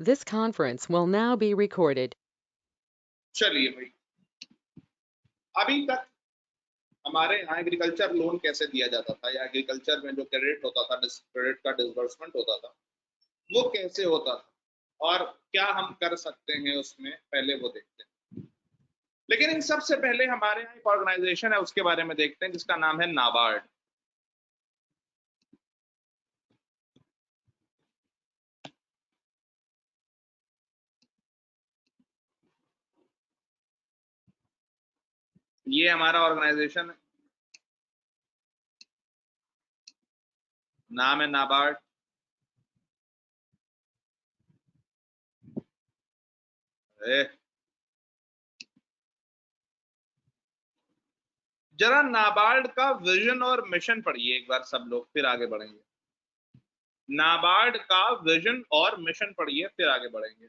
This conference will now be recorded. चलिए भाई, अभी तक हमारे यहाँ एग्रीकल्चर लोन कैसे दिया जाता था या एग्रीकल्चर में जो क्रेडिट होता था, क्रेडिट का डिसबर्समेंट होता था, वो कैसे होता था और क्या हम कर सकते हैं उसमें, पहले वो देखते हैं। लेकिन इन सबसे पहले हमारे यहाँ एक ऑर्गेनाइजेशन है, उसके बारे में देखते हैं, जिसका नाम है नाबार्ड। ये हमारा ऑर्गेनाइजेशन है, नाम है नाबार्ड। जरा नाबार्ड का विजन और मिशन पढ़िए एक बार सब लोग, फिर आगे बढ़ेंगे। नाबार्ड का विजन और मिशन पढ़िए, फिर आगे बढ़ेंगे।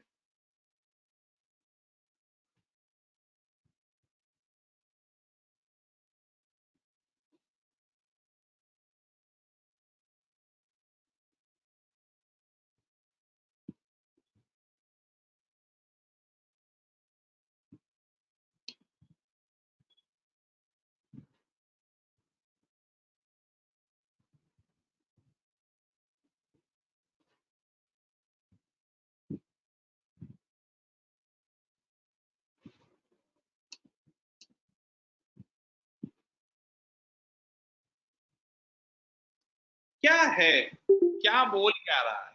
क्या है, क्या बोल क्या रहा है?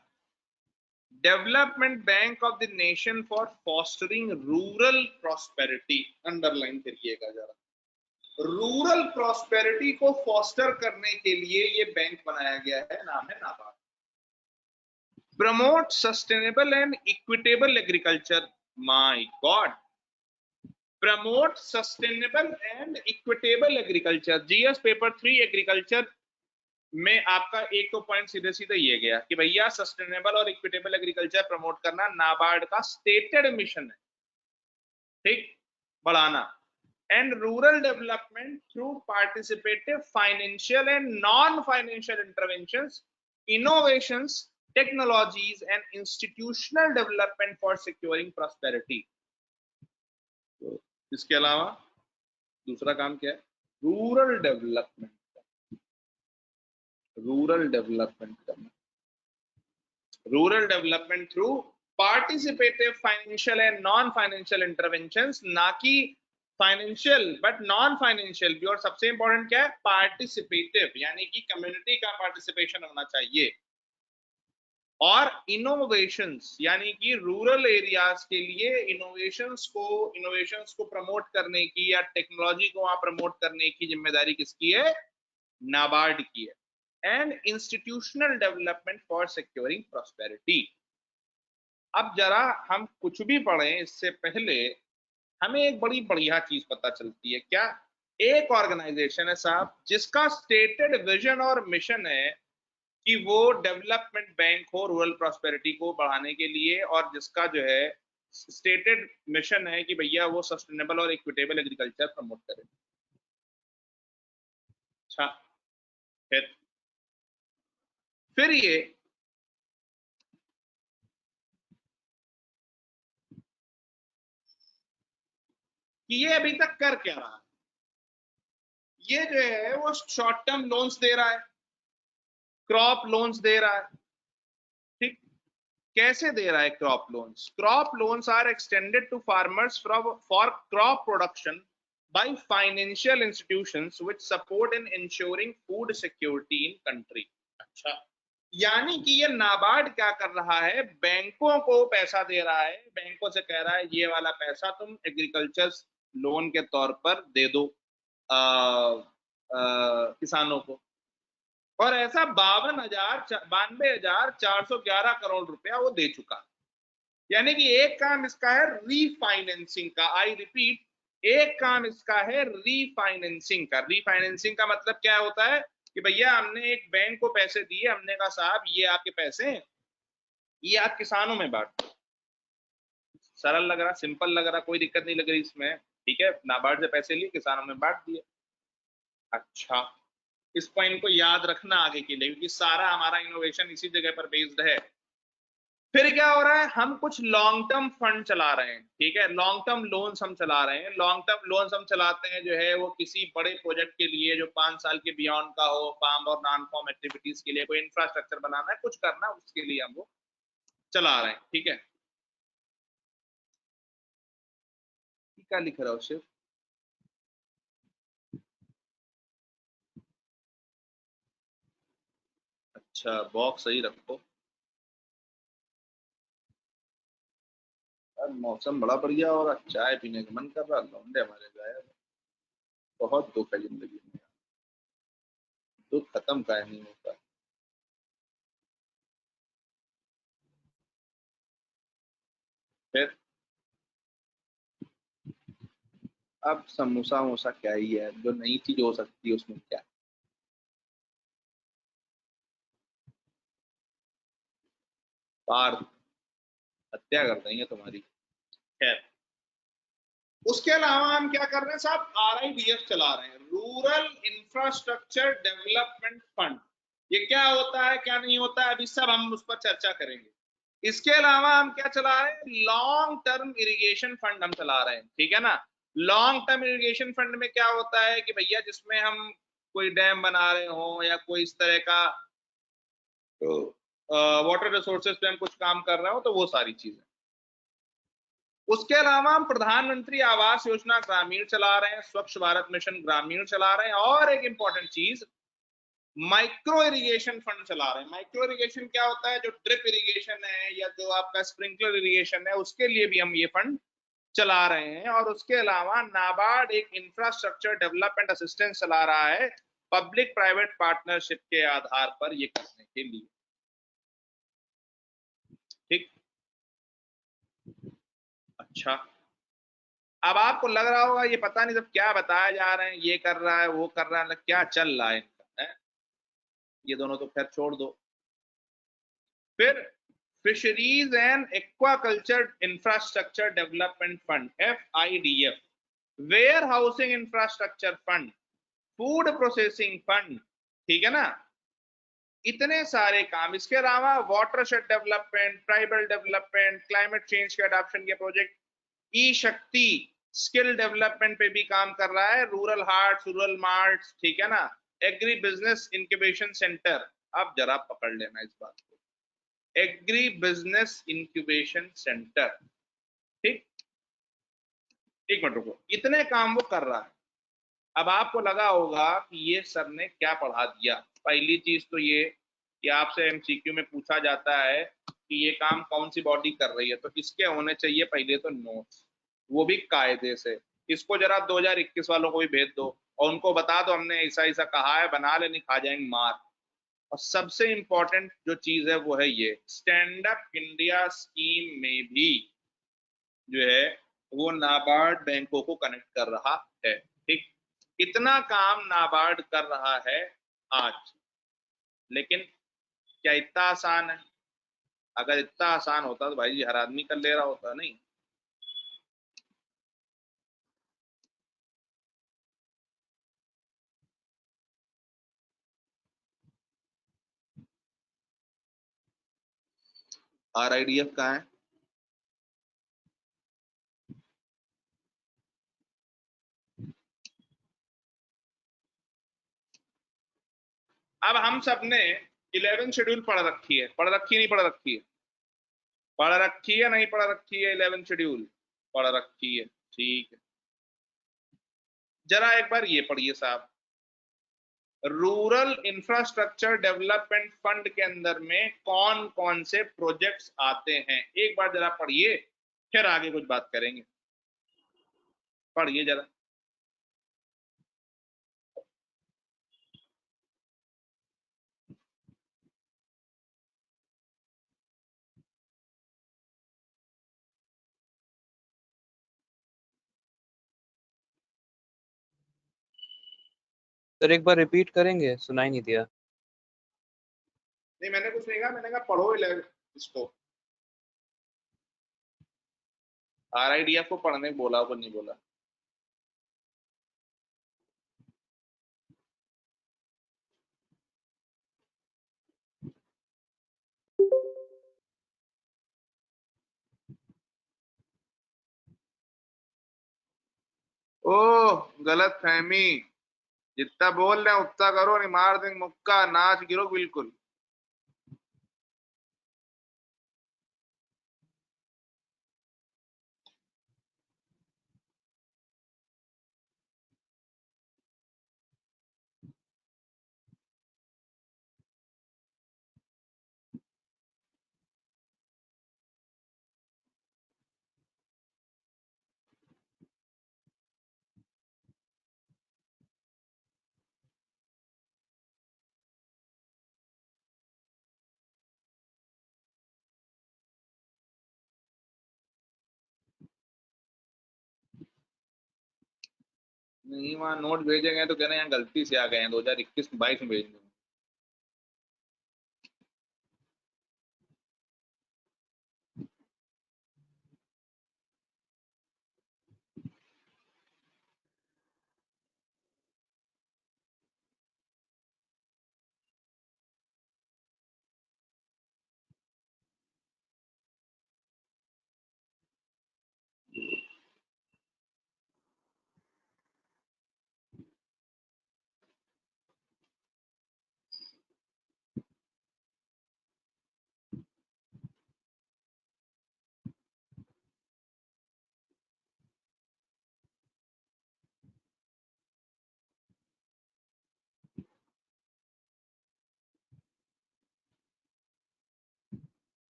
Development bank of the nation for fostering rural prosperity. Underline करिएगा जरा, रूरल प्रॉस्पेरिटी को फॉस्टर करने के लिए ये बैंक बनाया गया है, नाम है NABARD. Promote sustainable and equitable agriculture, my God, promote sustainable and equitable agriculture. GS paper 3 agriculture में आपका एक तो पॉइंट सीधे सीधे ये गया कि भैया सस्टेनेबल और इक्विटेबल एग्रीकल्चर प्रमोट करना नाबार्ड का स्टेटेड मिशन है, ठीक, बढ़ाना। And rural development through participative financial and non financial interventions, innovations, technologies and institutional development for securing prosperity. तो इसके अलावा दूसरा काम क्या है? रूरल डेवलपमेंट, रूरल डेवलपमेंट करना, rural development through participative financial and non financial interventions, ना कि फाइनेंशियल बट नॉन फाइनेंशियल भी। और सबसे इंपॉर्टेंट क्या है? पार्टिसिपेटिव, यानी कि कम्युनिटी का पार्टिसिपेशन होना चाहिए। और इनोवेशंस, यानी कि रूरल एरियाज के लिए इनोवेशंस को प्रमोट करने की या टेक्नोलॉजी को वहां प्रमोट करने की जिम्मेदारी किसकी है? नाबार्ड की है। And institutional development for securing prosperity. अब जरा हम कुछ भी पढ़ें इससे पहले हमें एक बड़ी बढ़िया चीज पता चलती है। क्या? एक ऑर्गेनाइजेशन है साहब जिसका स्टेटेड विजन और मिशन है कि वो डेवलपमेंट बैंक हो रूरल प्रॉस्पेरिटी को बढ़ाने के लिए, और जिसका जो है स्टेटेड मिशन है कि भैया वो सस्टेनेबल और इक्विटेबल एग्रीकल्चर प्रमोट करे। अच्छा, फिर ये कि ये अभी तक कर क्या रहा है? ये जो है वो शॉर्ट टर्म लोन्स दे रहा है, क्रॉप लोन्स दे रहा है, ठीक। कैसे दे रहा है crop loans? Crop loans are extended to farmers for crop production by financial institutions which support in ensuring food security in country. अच्छा, यानी कि ये नाबार्ड क्या कर रहा है? बैंकों को पैसा दे रहा है, बैंकों से कह रहा है ये वाला पैसा तुम एग्रीकल्चर लोन के तौर पर दे दो किसानों को। और ऐसा 92,411 करोड़ रुपया वो दे चुका। यानी कि एक काम इसका है रीफाइनेंसिंग का। आई रिपीट, एक काम इसका है रीफाइनेंसिंग का। रीफाइनेंसिंग का मतलब क्या होता है कि भैया हमने एक बैंक को पैसे दिए, हमने कहा साहब ये आपके पैसे हैं, ये आप किसानों में बांट दो। सरल लग रहा, सिंपल लग रहा, कोई दिक्कत नहीं लग रही इसमें, ठीक है। नाबार्ड से पैसे लिए, किसानों में बांट दिए। अच्छा, इस पॉइंट को याद रखना आगे के लिए, क्योंकि सारा हमारा इनोवेशन इसी जगह पर बेस्ड है। फिर क्या हो रहा है, हम कुछ लॉन्ग टर्म फंड चला रहे हैं, ठीक है, लॉन्ग टर्म लोन्स हम चला रहे हैं। लॉन्ग टर्म लोन्स हम चलाते हैं जो है वो किसी बड़े प्रोजेक्ट के लिए जो 5 साल के बियॉन्ड का हो, फार्म और नॉन फार्म एक्टिविटीज के लिए, कोई इंफ्रास्ट्रक्चर बनाना है, कुछ करना है, उसके लिए हम वो चला रहे हैं, ठीक है। क्या लिख रहा हो शिव? अच्छा, बॉक्स सही रखो। यार मौसम बड़ा बढ़िया हो रहा, चाय पीने का मन कर रहा, लौंडे हमारे गायब हैं। बहुत दुख है जिंदगी में, दुख खत्म का नहीं होता। फिर अब समोसा वमोसा क्या ही है, जो नई चीज हो सकती है उसमें क्या। पार्थ, हत्या कर देंगे तुम्हारी। खैर, उसके अलावा हम क्या कर रहे हैं साहब, RIDF चला रहे हैं, रूरल इंफ्रास्ट्रक्चर डेवलपमेंट फंड। ये क्या होता है क्या नहीं होता है, अभी सब हम उस पर चर्चा करेंगे। इसके अलावा हम क्या चला रहे हैं, लॉन्ग टर्म इरिगेशन फंड हम चला रहे हैं, ठीक है ना। लॉन्ग टर्म इरिगेशन फंड में क्या होता है कि भैया जिसमें हम कोई डैम बना रहे हो या कोई इस तरह का वाटर रिसोर्सेज पे हम कुछ काम कर रहे हो, तो वो सारी चीजें। उसके अलावा हम प्रधानमंत्री आवास योजना ग्रामीण चला रहे हैं, स्वच्छ भारत मिशन ग्रामीण चला रहे हैं, और एक इंपॉर्टेंट चीज, माइक्रो इरिगेशन फंड चला रहे हैं। माइक्रो इरिगेशन क्या होता है, जो ड्रिप इरिगेशन है या जो आपका स्प्रिंकलर इरिगेशन है, उसके लिए भी हम ये फंड चला रहे हैं। और उसके अलावा नाबार्ड एक इंफ्रास्ट्रक्चर डेवलपमेंट असिस्टेंस चला रहा है, पब्लिक प्राइवेट पार्टनरशिप के आधार पर ये करने के लिए, ठीक। अच्छा, अब आपको लग रहा होगा ये पता नहीं सब क्या बताया जा रहे हैं, ये कर रहा है वो कर रहा है, मतलब क्या चल रहा है इनका, है? ये दोनों तो खैर छोड़ दो। फिर fisheries and aquaculture infrastructure development fund, FIDF, warehousing infrastructure fund, food processing fund, ठीक है ना। इतने सारे काम। इसके अलावा watershed development, tribal development, climate change के अडॉप्शन के project, e Shakti skill development पे भी काम कर रहा है, रूरल हार्ट, रूरल मार्ट, ठीक है ना, एग्री बिजनेस इंक्यूबेशन सेंटर। आप जरा पकड़ लेना इस बात को, एग्री बिजनेस इंक्यूबेशन सेंटर, ठीक। एक मिनट रुको, इतने काम वो कर रहा है। अब आपको लगा होगा कि ये सर ने क्या पढ़ा दिया। पहली चीज तो ये कि आपसे MCQ में पूछा जाता है कि ये काम कौन सी बॉडी कर रही है, तो इसके होने चाहिए पहले तो नोट्स, वो भी कायदे से। इसको जरा 2021 वालों को भी भेज दो और उनको बता दो हमने ऐसा ऐसा कहा है, बना ले, नहीं खा जाएंगे मार। और सबसे इंपॉर्टेंट जो चीज है वो है ये, स्टैंड अप इंडिया स्कीम में भी जो है वो नाबार्ड बैंकों को कनेक्ट कर रहा है, ठीक। इतना काम नाबार्ड कर रहा है आज। लेकिन क्या इतना आसान है? अगर इतना आसान होता तो भाई जी हर आदमी कर ले रहा होता, नहीं। RIDF कहाँ है? अब हम सब ने 11 शेड्यूल पढ़ रखी है, पढ़ रखी नहीं पढ़ रखी है? पढ़ रखी है नहीं पढ़ रखी है? 11 शेड्यूल पढ़ रखी है, ठीक है। जरा एक बार ये पढ़िए साहब, रूरल इंफ्रास्ट्रक्चर डेवलपमेंट फंड के अंदर में कौन कौन से प्रोजेक्ट्स आते हैं, एक बार जरा पढ़िए, फिर आगे कुछ बात करेंगे। पढ़िए जरा। सर एक बार रिपीट करेंगे, सुनाई नहीं दिया। नहीं मैंने कुछ नहीं कहा, मैंने कहा पढ़ो इसको। RIDF को पढ़ने बोला, को नहीं बोला। ओह गलत फहमी। जितना बोल रहे हैं उतना करो, नहीं मार देंगे मुक्का, नाच गिरो बिल्कुल। नहीं वहां नोट भेजे गए तो कहना यहाँ गलती से आ गए हैं, 2021-22 में भेज दूंगा।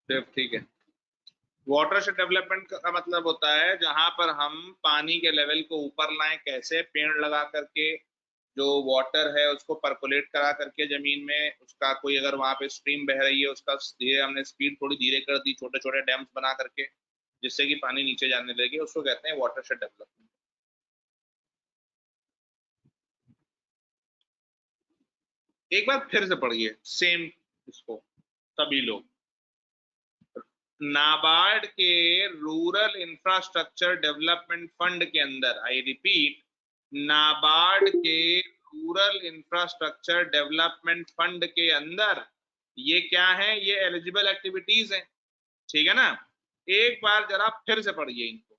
सिर्फ ठीक है। वाटरशेड डेवलपमेंट का मतलब होता है जहां पर हम पानी के लेवल को ऊपर लाएं, कैसे पेड़ लगा करके जो वाटर है उसको परकोलेट करा करके जमीन में, उसका कोई अगर वहां पे स्ट्रीम बह रही है उसका धीरे हमने स्पीड थोड़ी धीरे कर दी, छोटे छोटे डैम्स बना करके, जिससे कि पानी नीचे जाने लगे, उसको कहते हैं वाटरशेड डेवलपमेंट। एक बार फिर से पढ़िए सेम इसको सभी लोग। नाबार्ड के रूरल इंफ्रास्ट्रक्चर डेवलपमेंट फंड के अंदर, आई रिपीट, नाबार्ड के रूरल इंफ्रास्ट्रक्चर डेवलपमेंट फंड के अंदर ये क्या है, ये एलिजिबल एक्टिविटीज हैं, ठीक है ना। एक बार जरा फिर से पढ़िए इनको।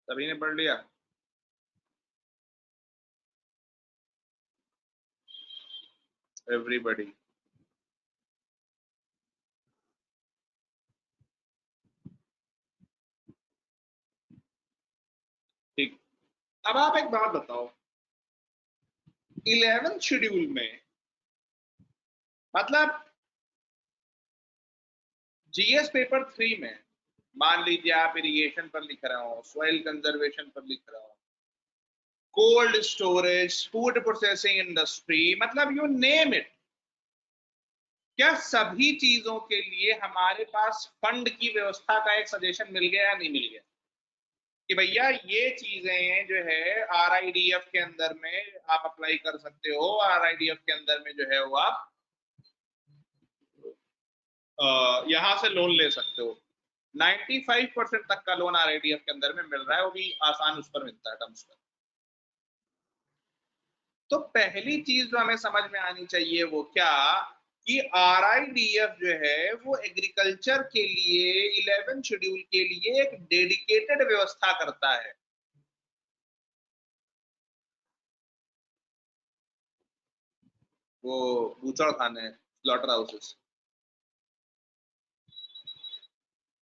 सभी ने पढ़ लिया? एवरीबॉडी? ठीक। अब आप एक बात बताओ, 11th शेड्यूल में मतलब जीएस पेपर 3 में मान लीजिए आप इरिगेशन पर लिख रहे हो, सॉइल कंजर्वेशन पर लिख रहे हो, cold storage, food processing industry, मतलब यू नेम इट, क्या सभी चीजों के लिए हमारे पास फंड की व्यवस्था का एक सजेशन मिल गया या नहीं मिल गया कि भैया ये चीजें जो है आरआईडीएफ के अंदर में आप अप्लाई कर सकते हो, आरआईडीएफ के अंदर में जो है वो आप यहां से लोन ले सकते हो। 95% तक का लोन आरआईडीएफ के अंदर में मिल रहा है, वो भी आसान उस पर मिलता है, टर्म्स पर। तो पहली चीज जो हमें समझ में आनी चाहिए वो क्या, कि आरआईडीएफ जो है वो एग्रीकल्चर के लिए 11 शेड्यूल के लिए एक डेडिकेटेड व्यवस्था करता है। वो बूचड़ खाने, स्लॉटर हाउसेस।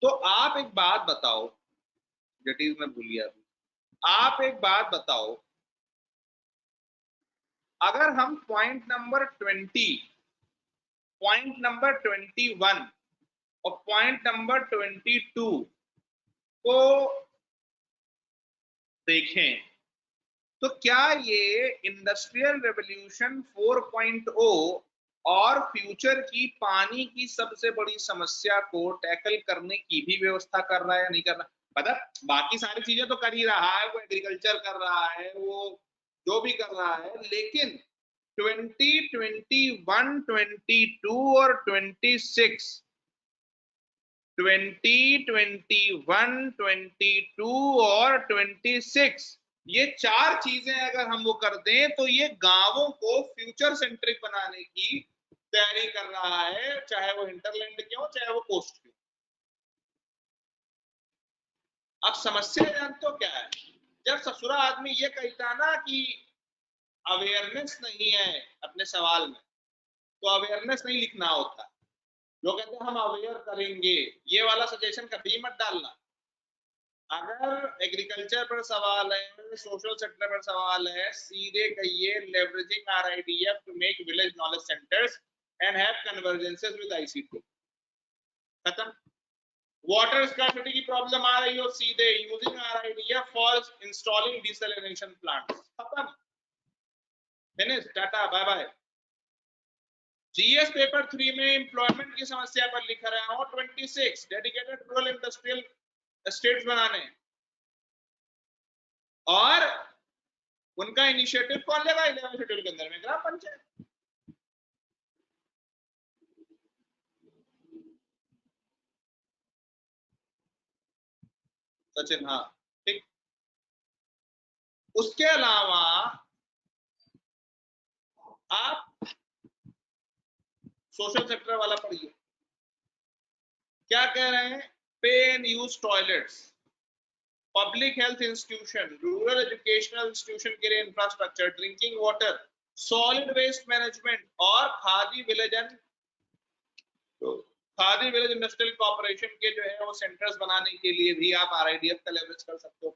तो आप एक बात बताओ, जटीज में भूलिए अभी, आप एक बात बताओ, अगर हम पॉइंट नंबर 20, पॉइंट नंबर 21 और पॉइंट नंबर 22 को देखें, तो क्या ये इंडस्ट्रियल रेवोल्यूशन 4.0 और फ्यूचर की पानी की सबसे बड़ी समस्या को टैकल करने की भी व्यवस्था कर रहा है या नहीं कर रहा? मतलब बाकी सारी चीजें तो कर ही रहा है, वो एग्रीकल्चर कर रहा है, वो जो भी कर रहा है, लेकिन 2021, 22 और 26, 2021, 22 और 26, ये चार चीजें अगर हम वो कर दें तो ये गांवों को फ्यूचर सेंट्रिक बनाने की तैयारी कर रहा है, चाहे वो हिंटरलैंड के हो चाहे वो कोस्ट के। अब समस्या जानते हो क्या है, जब ससुरा आदमी ये कहता ना कि अवेयरनेस नहीं है अपने सवाल में, तो अवेयरनेस नहीं लिखना होता, जो कहते हैं हम अवेयर करेंगे, ये वाला सजेशन कभी मत डालना। अगर एग्रीकल्चर पर सवाल है, सोशल सेक्टर पर सवाल है, सीधे कहिए leveraging RIDF to make village knowledge centres and have convergences with ICT, खत्म। वाटर स्कैर्सिटी की प्रॉब्लम आ रही हो, सीधे using RIDF for installing desalination plants, खत्म, finish, tata, bye bye. GS paper 3 में एम्प्लॉयमेंट की समस्या पर लिख रहा हूं 26 डेडिकेटेड रूरल इंडस्ट्रियल स्टेट्स बनाने, और उनका इनिशिएटिव कौन लेगा 11 शेड्यूल के अंदर में? ग्राम पंचायत। सचिन, हाँ ठीक। उसके अलावा आप सोशल सेक्टर वाला पढ़िए, क्या कह रहे हैं, pay and use toilets, public health institution, rural educational institution के लिए infrastructure, drinking water, solid waste management और खादी विलेज इंडस्ट्रियल कॉर्पोरेशन के जो है वो सेंटर्स बनाने के लिए भी आप आरआईडीएफ का लेवरेज कर सकते हो।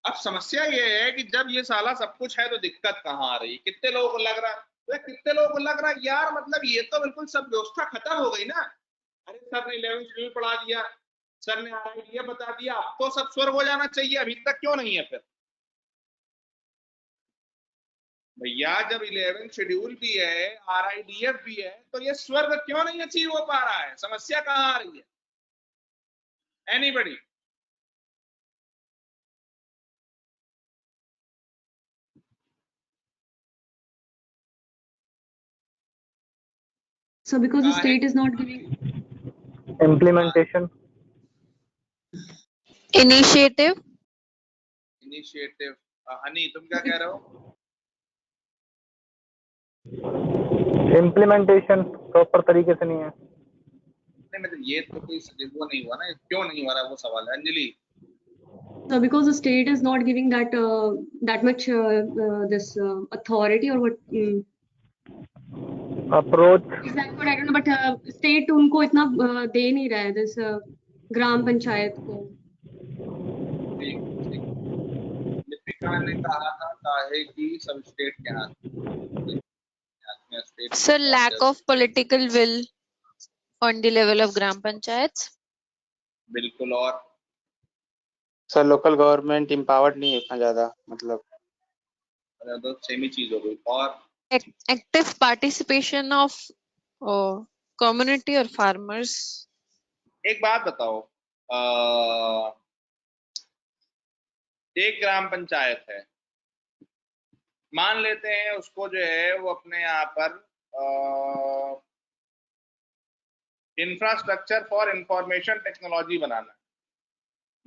अब समस्या ये है कि जब ये साला सब कुछ है तो दिक्कत कहाँ आ रही, कितने लोगों को लग रहा है, तो कितने लोगों को लग रहा है यार मतलब ये तो बिल्कुल सब व्यवस्था खत्म हो गई ना, अरे सर ने 11th शेड्यूल पढ़ा दिया, सर ने आरआईडीएफ बता दिया, अब तो सब स्वर्ग हो जाना चाहिए, अभी तक क्यों नहीं है? फिर भैया जब 11th शेड्यूल भी है, आरआईडीएफ भी है, तो ये स्वर्ग क्यों नहीं अचीव हो पा रहा है? समस्या कहाँ आ रही है? Anybody? So because the state is not giving implementation, initiative. Honey तुम क्या कह रहे हो? इम्प्लीमेंटेशन प्रॉपर तरीके से नहीं है। नहीं मतलब ये तो कोई वो नहीं हुआ ना, क्यों नहीं हो रहा वो सवाल है Anjali. So because the state is not giving that much this authority or what approach exact word I don't know, but state उनको इतना दे नहीं रहा है this ग्राम पंचायत को. ठीक ठीक। लिपिका ने कहा था काहे की सब स्टेट के हाथ में, state Sir, lack of political will on the level of gram panchayats. बिल्कुल। और सर लोकल गवर्नमेंट इम्पावर्ड नहीं है इतना ज्यादा, मतलब तो सेम ही चीज हो गई। और Active participation of community or farmers. एक बात बताओ, एक ग्राम पंचायत है, मान लेते हैं उसको जो है वो अपने यहाँ पर इंफ्रास्ट्रक्चर फॉर इंफॉर्मेशन टेक्नोलॉजी बनाना है,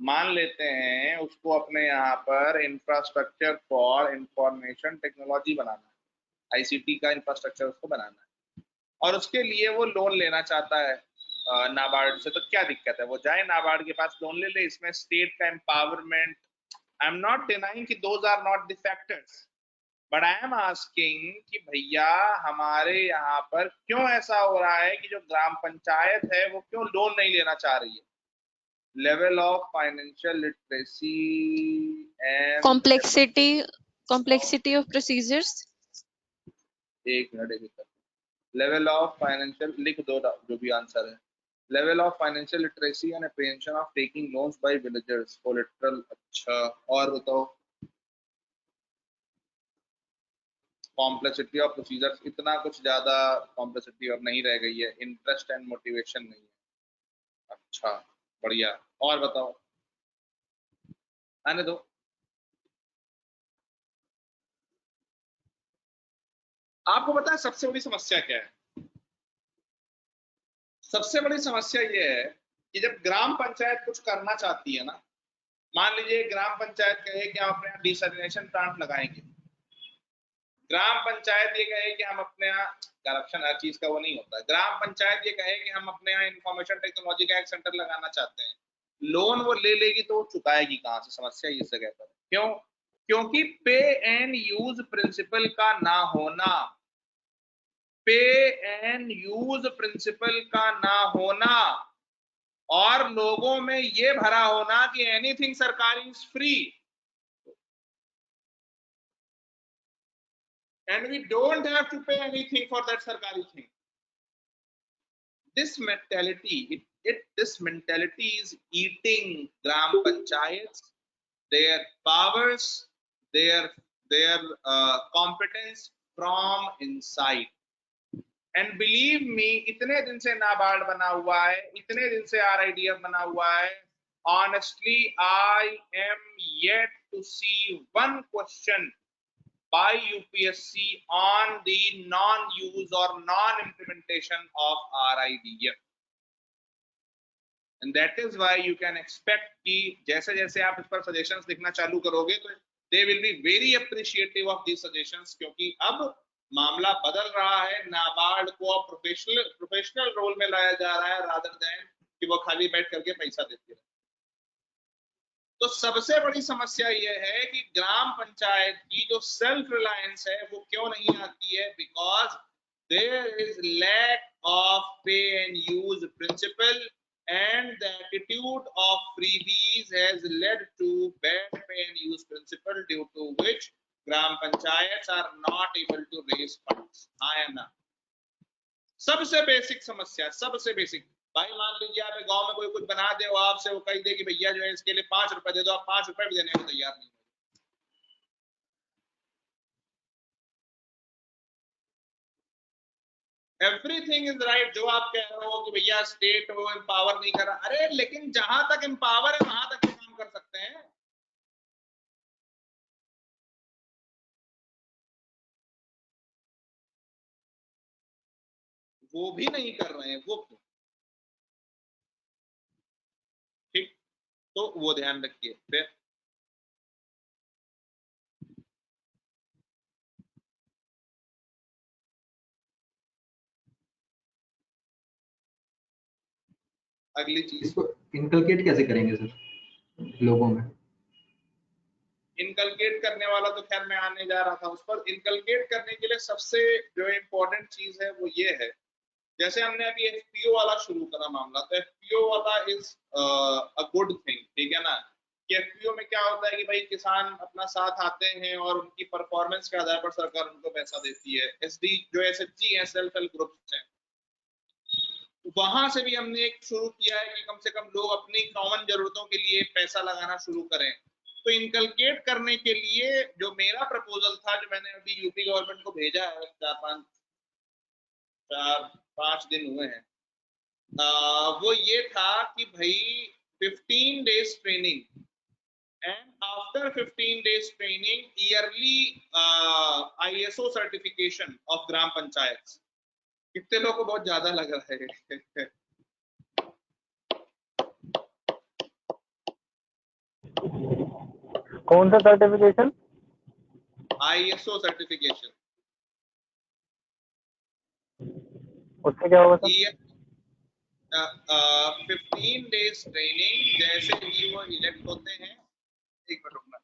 मान लेते हैं उसको अपने यहाँ पर इंफ्रास्ट्रक्चर फॉर इंफॉर्मेशन टेक्नोलॉजी बनाना है, आईसीटी का इंफ्रास्ट्रक्चर उसको बनाना है, और उसके लिए वो लोन लेना चाहता है नाबार्ड से, तो क्या दिक्कत है? वो जाए नाबार्ड के पास लोन ले ले। इसमें स्टेट का empowerment, I am not denying कि those are not the factors, but I am asking कि भैया हमारे यहाँ पर क्यों ऐसा हो रहा है कि जो ग्राम पंचायत है वो क्यों लोन नहीं लेना चाह रही है? Level of financial literacy and Complexity of procedures. एक मिनट, लेवल ऑफ फाइनेंशियल लिख दो जो भी आंसर है। Level of financial literacy and apprehension of taking loans by villagers collateral. अच्छा, और बताओ। कॉम्प्लेक्सिटी ऑफ प्रोसीजर्स, इतना कुछ ज्यादा कॉम्प्लेक्सिटी अब नहीं रह गई है। इंटरेस्ट एंड मोटिवेशन नहीं है। अच्छा बढ़िया, और बताओ, आने दो। आपको पता है सबसे बड़ी समस्या क्या है? सबसे बड़ी समस्या ये है कि जब ग्राम पंचायत कुछ करना चाहती है ना, मान लीजिए ग्राम पंचायत कहे कि हम अपने यहाँ डिसैलिनेशन प्लांट लगाएंगे, ग्राम पंचायत ये कहे कि हम अपने यहाँ, करप्शन हर चीज का वो नहीं होता, ग्राम पंचायत ये कहे कि हम अपने यहाँ इंफॉर्मेशन टेक्नोलॉजी का एक सेंटर लगाना चाहते हैं, लोन वो ले लेगी तो वो चुकाएगी कहाँ से? समस्या इस जगह पर। क्यों? क्योंकि पे एंड यूज प्रिंसिपल का ना होना, पे एंड यूज प्रिंसिपल का ना होना, और लोगों में ये भरा होना कि एनीथिंग सरकारी is free and we don't have to pay anything for that sarkari thing. This mentality, this mentality is eating gram panchayats, their powers, their competence from inside. And believe me, इतने दिन से नाबार्ड बना हुआ है, इतने दिन से RIDF बना हुआ है, honestly I am yet to see one question by UPSC on the non-use or non-implementation of RIDF, and that is why you can expect कि जैसे जैसे आप इस पर suggestions लिखना चालू करोगे तो they will be very appreciative of these suggestions, क्योंकि अब मामला बदल रहा है, नाबार्ड को अब प्रोफेशनल रोल में लाया जा रहा है rather than कि वो खाली बैठ करके पैसा देती रहे। तो सबसे बड़ी समस्या ये है कि ग्राम पंचायत की जो सेल्फ रिलायंस है वो क्यों नहीं आती है? Because there is lack of pay and use principle and the attitude of freebies has led to bad pay and use principle, due to which gram panchayats are not able to raise funds. हाँ या ना? सबसे basic समस्या, सबसे basic. भाई मान लीजिए आप गांव में कोई कुछ बना दे, वो आपसे वो कही दे कि भैया जो है इसके लिए 5 रुपए दे दो, आप 5 रुपए भी देने को तैयार नहीं। एवरीथिंग इज राइट, जो आप कह रहे हो कि भैया स्टेट वो एम्पावर नहीं कर रहा, अरे लेकिन जहां तक एम्पावर है वहां तक काम कर सकते हैं। वो भी नहीं कर रहे हैं, वो क्यों? ठीक, तो वो ध्यान रखिए। फिर अगली चीज इसको इनकलकेट कैसे करेंगे सर लोगों में? इनकलकेट करने वाला तो खैर मैं आने जा रहा था उस पर। इनकलकेट करने के लिए सबसे जो इम्पोर्टेंट चीज है वो ये है, जैसे हमने अभी एफपीओ वाला शुरू करा मामला, तो एफपीओ वाला इज अ गुड थिंग, ठीक है ना। कि एफपीओ में क्या होता है कि भाई किसान अपना साथ आते हैं और उनकी परफॉर्मेंस के आधार पर सरकार उनको पैसा देती है। एसडी जो एसएचजी है, सेल्फ हेल्प ग्रुप्स हैं, वहां से भी हमने एक शुरू किया है कि कम से कम लोग अपनी कॉमन जरूरतों के लिए पैसा लगाना शुरू करें। तो इनकलकेट करने के लिए जो मेरा प्रपोजल था, जो मैंने अभी यूपी गवर्नमेंट को भेजा है, 4-5 दिन हुए हैं, वो ये था कि भाई 15 days training and after 15 days training yearly ISO certification of gram panchayat. कितने लोगों को बहुत ज्यादा लग रहा है? कौन सा सर्टिफिकेशन? ISO certification. उससे क्या होगा सर? 15 days ट्रेनिंग, जैसे ही वो इलेक्ट होते हैं, एक मिनट रुकना,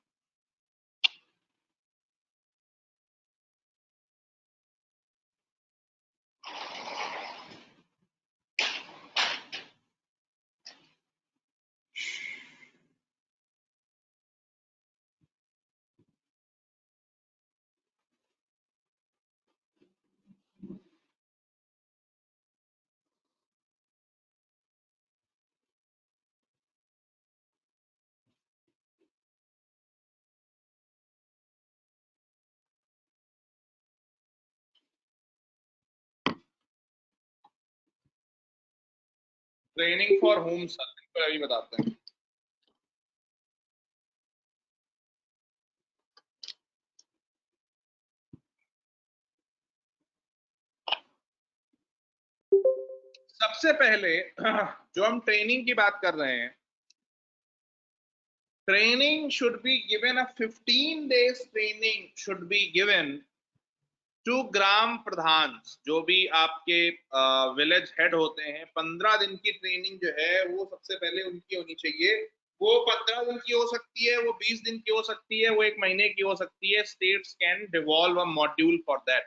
ट्रेनिंग फॉर होम सर अभी बताते हैं। सबसे पहले जो हम ट्रेनिंग की बात कर रहे हैं, training should be given, a 15 days training should be given to gram pradhan, जो भी आपके विलेज हेड होते हैं। 15 दिन की ट्रेनिंग जो है वो सबसे पहले उनकी होनी चाहिए। वो 15 दिन की हो सकती है, वो 20 दिन की हो सकती है, वो 1 महीने की हो सकती है। States can devolve a module for that.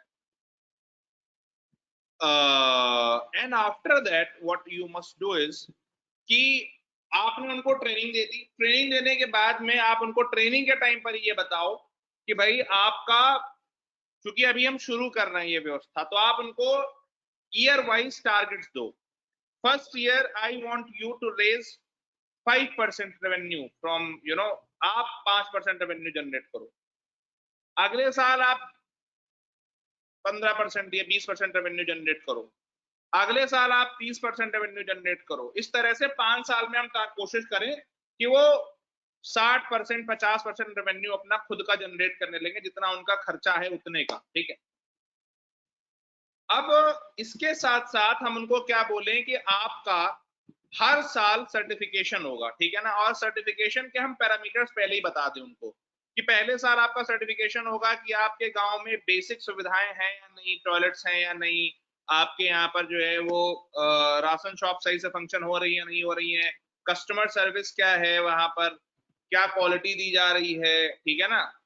And after that what you must do is कि आपने उनको ट्रेनिंग दे दी। ट्रेनिंग देने के बाद में आप उनको ट्रेनिंग के टाइम पर ये बताओ कि भाई आपका, क्योंकि अभी हम शुरू कर रहे हैं ये व्यवस्था, तो आप उनको ईयर वाइज टारगेट्स दो। First year I want you to raise 5% revenue from आप 5% रेवेन्यू जनरेट करो। अगले साल आप 15% या 20% रेवेन्यू जनरेट करो। अगले साल आप 30% रेवेन्यू जनरेट करो। इस तरह से 5 साल में हम कोशिश करें कि वो 60%, 50% रेवेन्यू अपना खुद का जनरेट करने लेंगे, जितना उनका खर्चा है उतने का, ठीक है। अब इसके साथ साथ हम उनको क्या बोलें कि आपका हर साल सर्टिफिकेशन होगा, ठीक है ना। और सर्टिफिकेशन के हम पैरामीटर्स पहले ही बता दें उनको कि पहले साल आपका सर्टिफिकेशन होगा कि आपके गांव में बेसिक सुविधाएं हैं या नहीं, टॉयलेट्स हैं या नहीं, आपके यहाँ पर जो है वो राशन शॉप सही से फंक्शन हो रही है नहीं हो रही है, कस्टमर सर्विस क्या है वहां पर, क्या क्वालिटी दी जा रही है, ठीक है ना।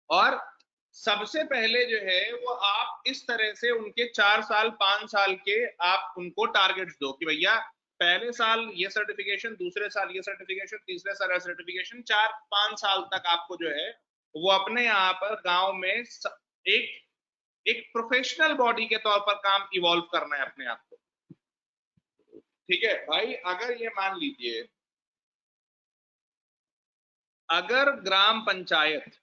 और सबसे पहले जो है वो आप इस तरह से उनके 4 साल 5 साल के आप उनको टारगेट्स दो कि भैया पहले साल ये सर्टिफिकेशन, दूसरे साल ये सर्टिफिकेशन, तीसरे साल सर्टिफिकेशन, 4-5 साल तक आपको जो है वो अपने यहाँ पर गांव में एक प्रोफेशनल बॉडी के तौर पर काम इवॉल्व करना है अपने आप को, ठीक है भाई। अगर ये मान लीजिए अगर ग्राम पंचायत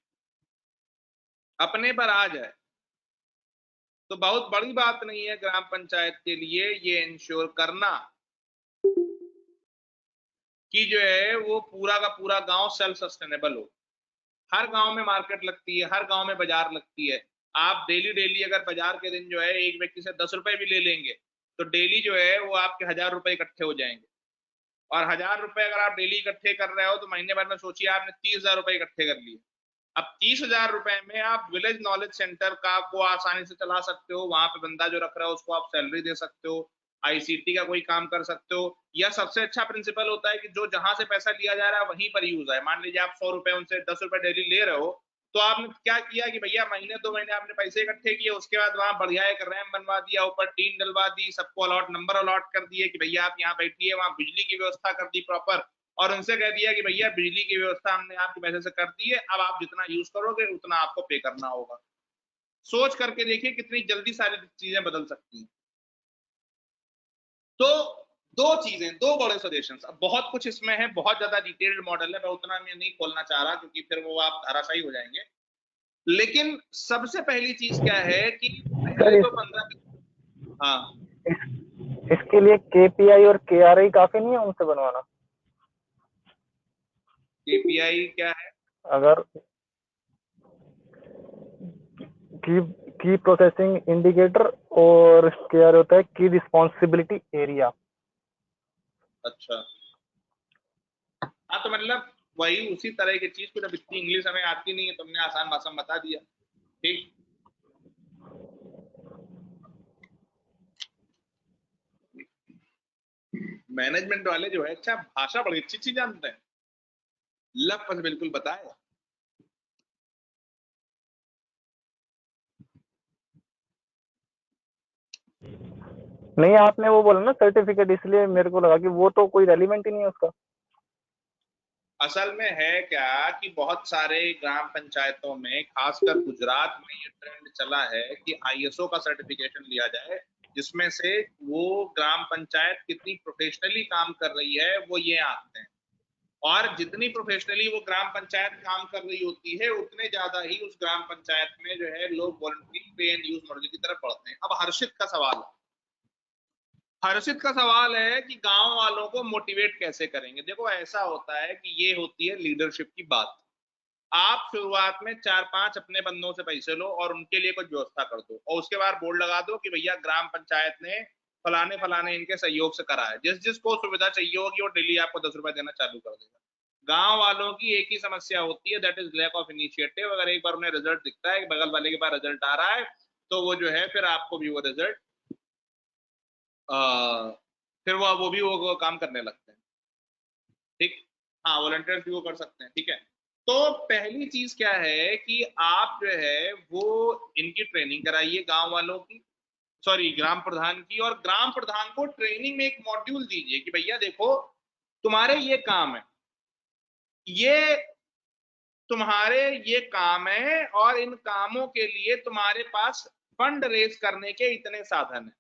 अपने पर आ जाए तो बहुत बड़ी बात नहीं है ग्राम पंचायत के लिए ये इंश्योर करना कि जो है वो पूरा का पूरा गांव सेल्फ सस्टेनेबल हो। हर गांव में मार्केट लगती है, हर गांव में बाजार लगती है। आप डेली अगर बाजार के दिन जो है एक व्यक्ति से 10 रुपए भी ले लेंगे तो डेली जो है वो आपके 1000 रुपए इकट्ठे हो जाएंगे। और 1000 रुपए अगर आप डेली इकट्ठे कर रहे हो तो महीने भर में सोचिए आपने 30,000 रुपए इकट्ठे कर लिए। अब 30,000 रुपए में आप विलेज नॉलेज सेंटर का को आसानी से चला सकते हो। वहां पे बंदा जो रख रहा है उसको आप सैलरी दे सकते हो, ICT का कोई काम कर सकते हो, या सबसे अच्छा प्रिंसिपल होता है कि जो जहां से पैसा लिया जा रहा है वहीं पर यूज है। मान लीजिए आप 100 रुपए उनसे 10 रुपए डेली ले रहे हो, तो आपने क्या किया कि भैया महीने 2 महीने आपने पैसे इकट्ठे किए, उसके बाद वहां बढ़िया एक रैम बनवा दिया, ऊपर टीन डलवा दी, सबको अलॉट नंबर अलॉट कर दिए कि भैया आप यहाँ बैठिए, वहां बिजली की व्यवस्था कर दी प्रॉपर, और उनसे कह दिया कि भैया बिजली की व्यवस्था हमने आपके पैसे से कर दी है, अब आप जितना यूज करोगे उतना आपको पे करना होगा। सोच करके देखिए कितनी जल्दी सारी चीजें बदल सकती हैं। तो दो चीजें, दो बड़े सजेशंस। अब बहुत कुछ इसमें है, बहुत ज्यादा डिटेल्ड मॉडल है, मैं उतना मैं नहीं खोलना चाह रहा क्योंकि फिर वो आप धराशायी हो जाएंगे। लेकिन सबसे पहली चीज क्या है कि पहले तो 15, हाँ इसके लिए KPI और KRI काफी नहीं है उनसे बनवाना? KPI क्या है? अगर की प्रोसेसिंग इंडिकेटर और KRI होता है की रिस्पॉन्सिबिलिटी एरिया। अच्छा, हाँ तो मतलब वही उसी तरह की चीज को, जब इतनी इंग्लिश हमें आती नहीं है तो हमने आसान भाषा में बता दिया। ठीक, मैनेजमेंट वाले जो है अच्छा भाषा बड़ी अच्छी चीज जानते हैं, लफ्ज बिल्कुल बताए। नहीं, आपने वो बोला ना सर्टिफिकेट, इसलिए मेरे को लगा कि वो तो कोई रेलिवेंट ही नहीं है उसका। असल में है क्या कि बहुत सारे ग्राम पंचायतों में, खासकर गुजरात में ये ट्रेंड चला है कि ISO का सर्टिफिकेशन लिया जाए, जिसमें से वो ग्राम पंचायत कितनी प्रोफेशनली काम कर रही है वो ये आंकते हैं, और जितनी प्रोफेशनली वो ग्राम पंचायत काम कर रही होती है उतने ज्यादा ही उस ग्राम पंचायत में जो है लोग वॉलंटरी पे एंड यूज मॉडल की तरफ बढ़ते हैं। अब हर्षित का सवाल है, हर्षित का सवाल है कि गांव वालों को मोटिवेट कैसे करेंगे। देखो ऐसा होता है कि ये होती है लीडरशिप की बात। आप शुरुआत में 4-5 अपने बंदों से पैसे लो और उनके लिए कुछ व्यवस्था कर दो, और उसके बाद बोर्ड लगा दो कि भैया ग्राम पंचायत ने फलाने फलाने इनके सहयोग से करा है, जिस जिसको सुविधा चाहिए होगी वो डेली आपको 10 रुपए देना चालू कर देगा। गांव वालों की एक ही समस्या होती है, that is lack of initiative. अगर एक बार उन्हें रिजल्ट दिखता है कि बगल वाले के पास रिजल्ट आ रहा है, तो वो जो है फिर आपको भी वो रिजल्ट फिर वो भी वो काम करने लगते हैं। ठीक, हाँ वॉलंटियर्स भी वो कर सकते हैं। ठीक है, तो पहली चीज क्या है कि आप जो है वो इनकी ट्रेनिंग कराइए गांव वालों की, सॉरी ग्राम प्रधान की, और ग्राम प्रधान को ट्रेनिंग में एक मॉड्यूल दीजिए कि भैया देखो तुम्हारे ये काम है, ये तुम्हारे ये काम है, और इन कामों के लिए तुम्हारे पास फंड रेज करने के इतने साधन है।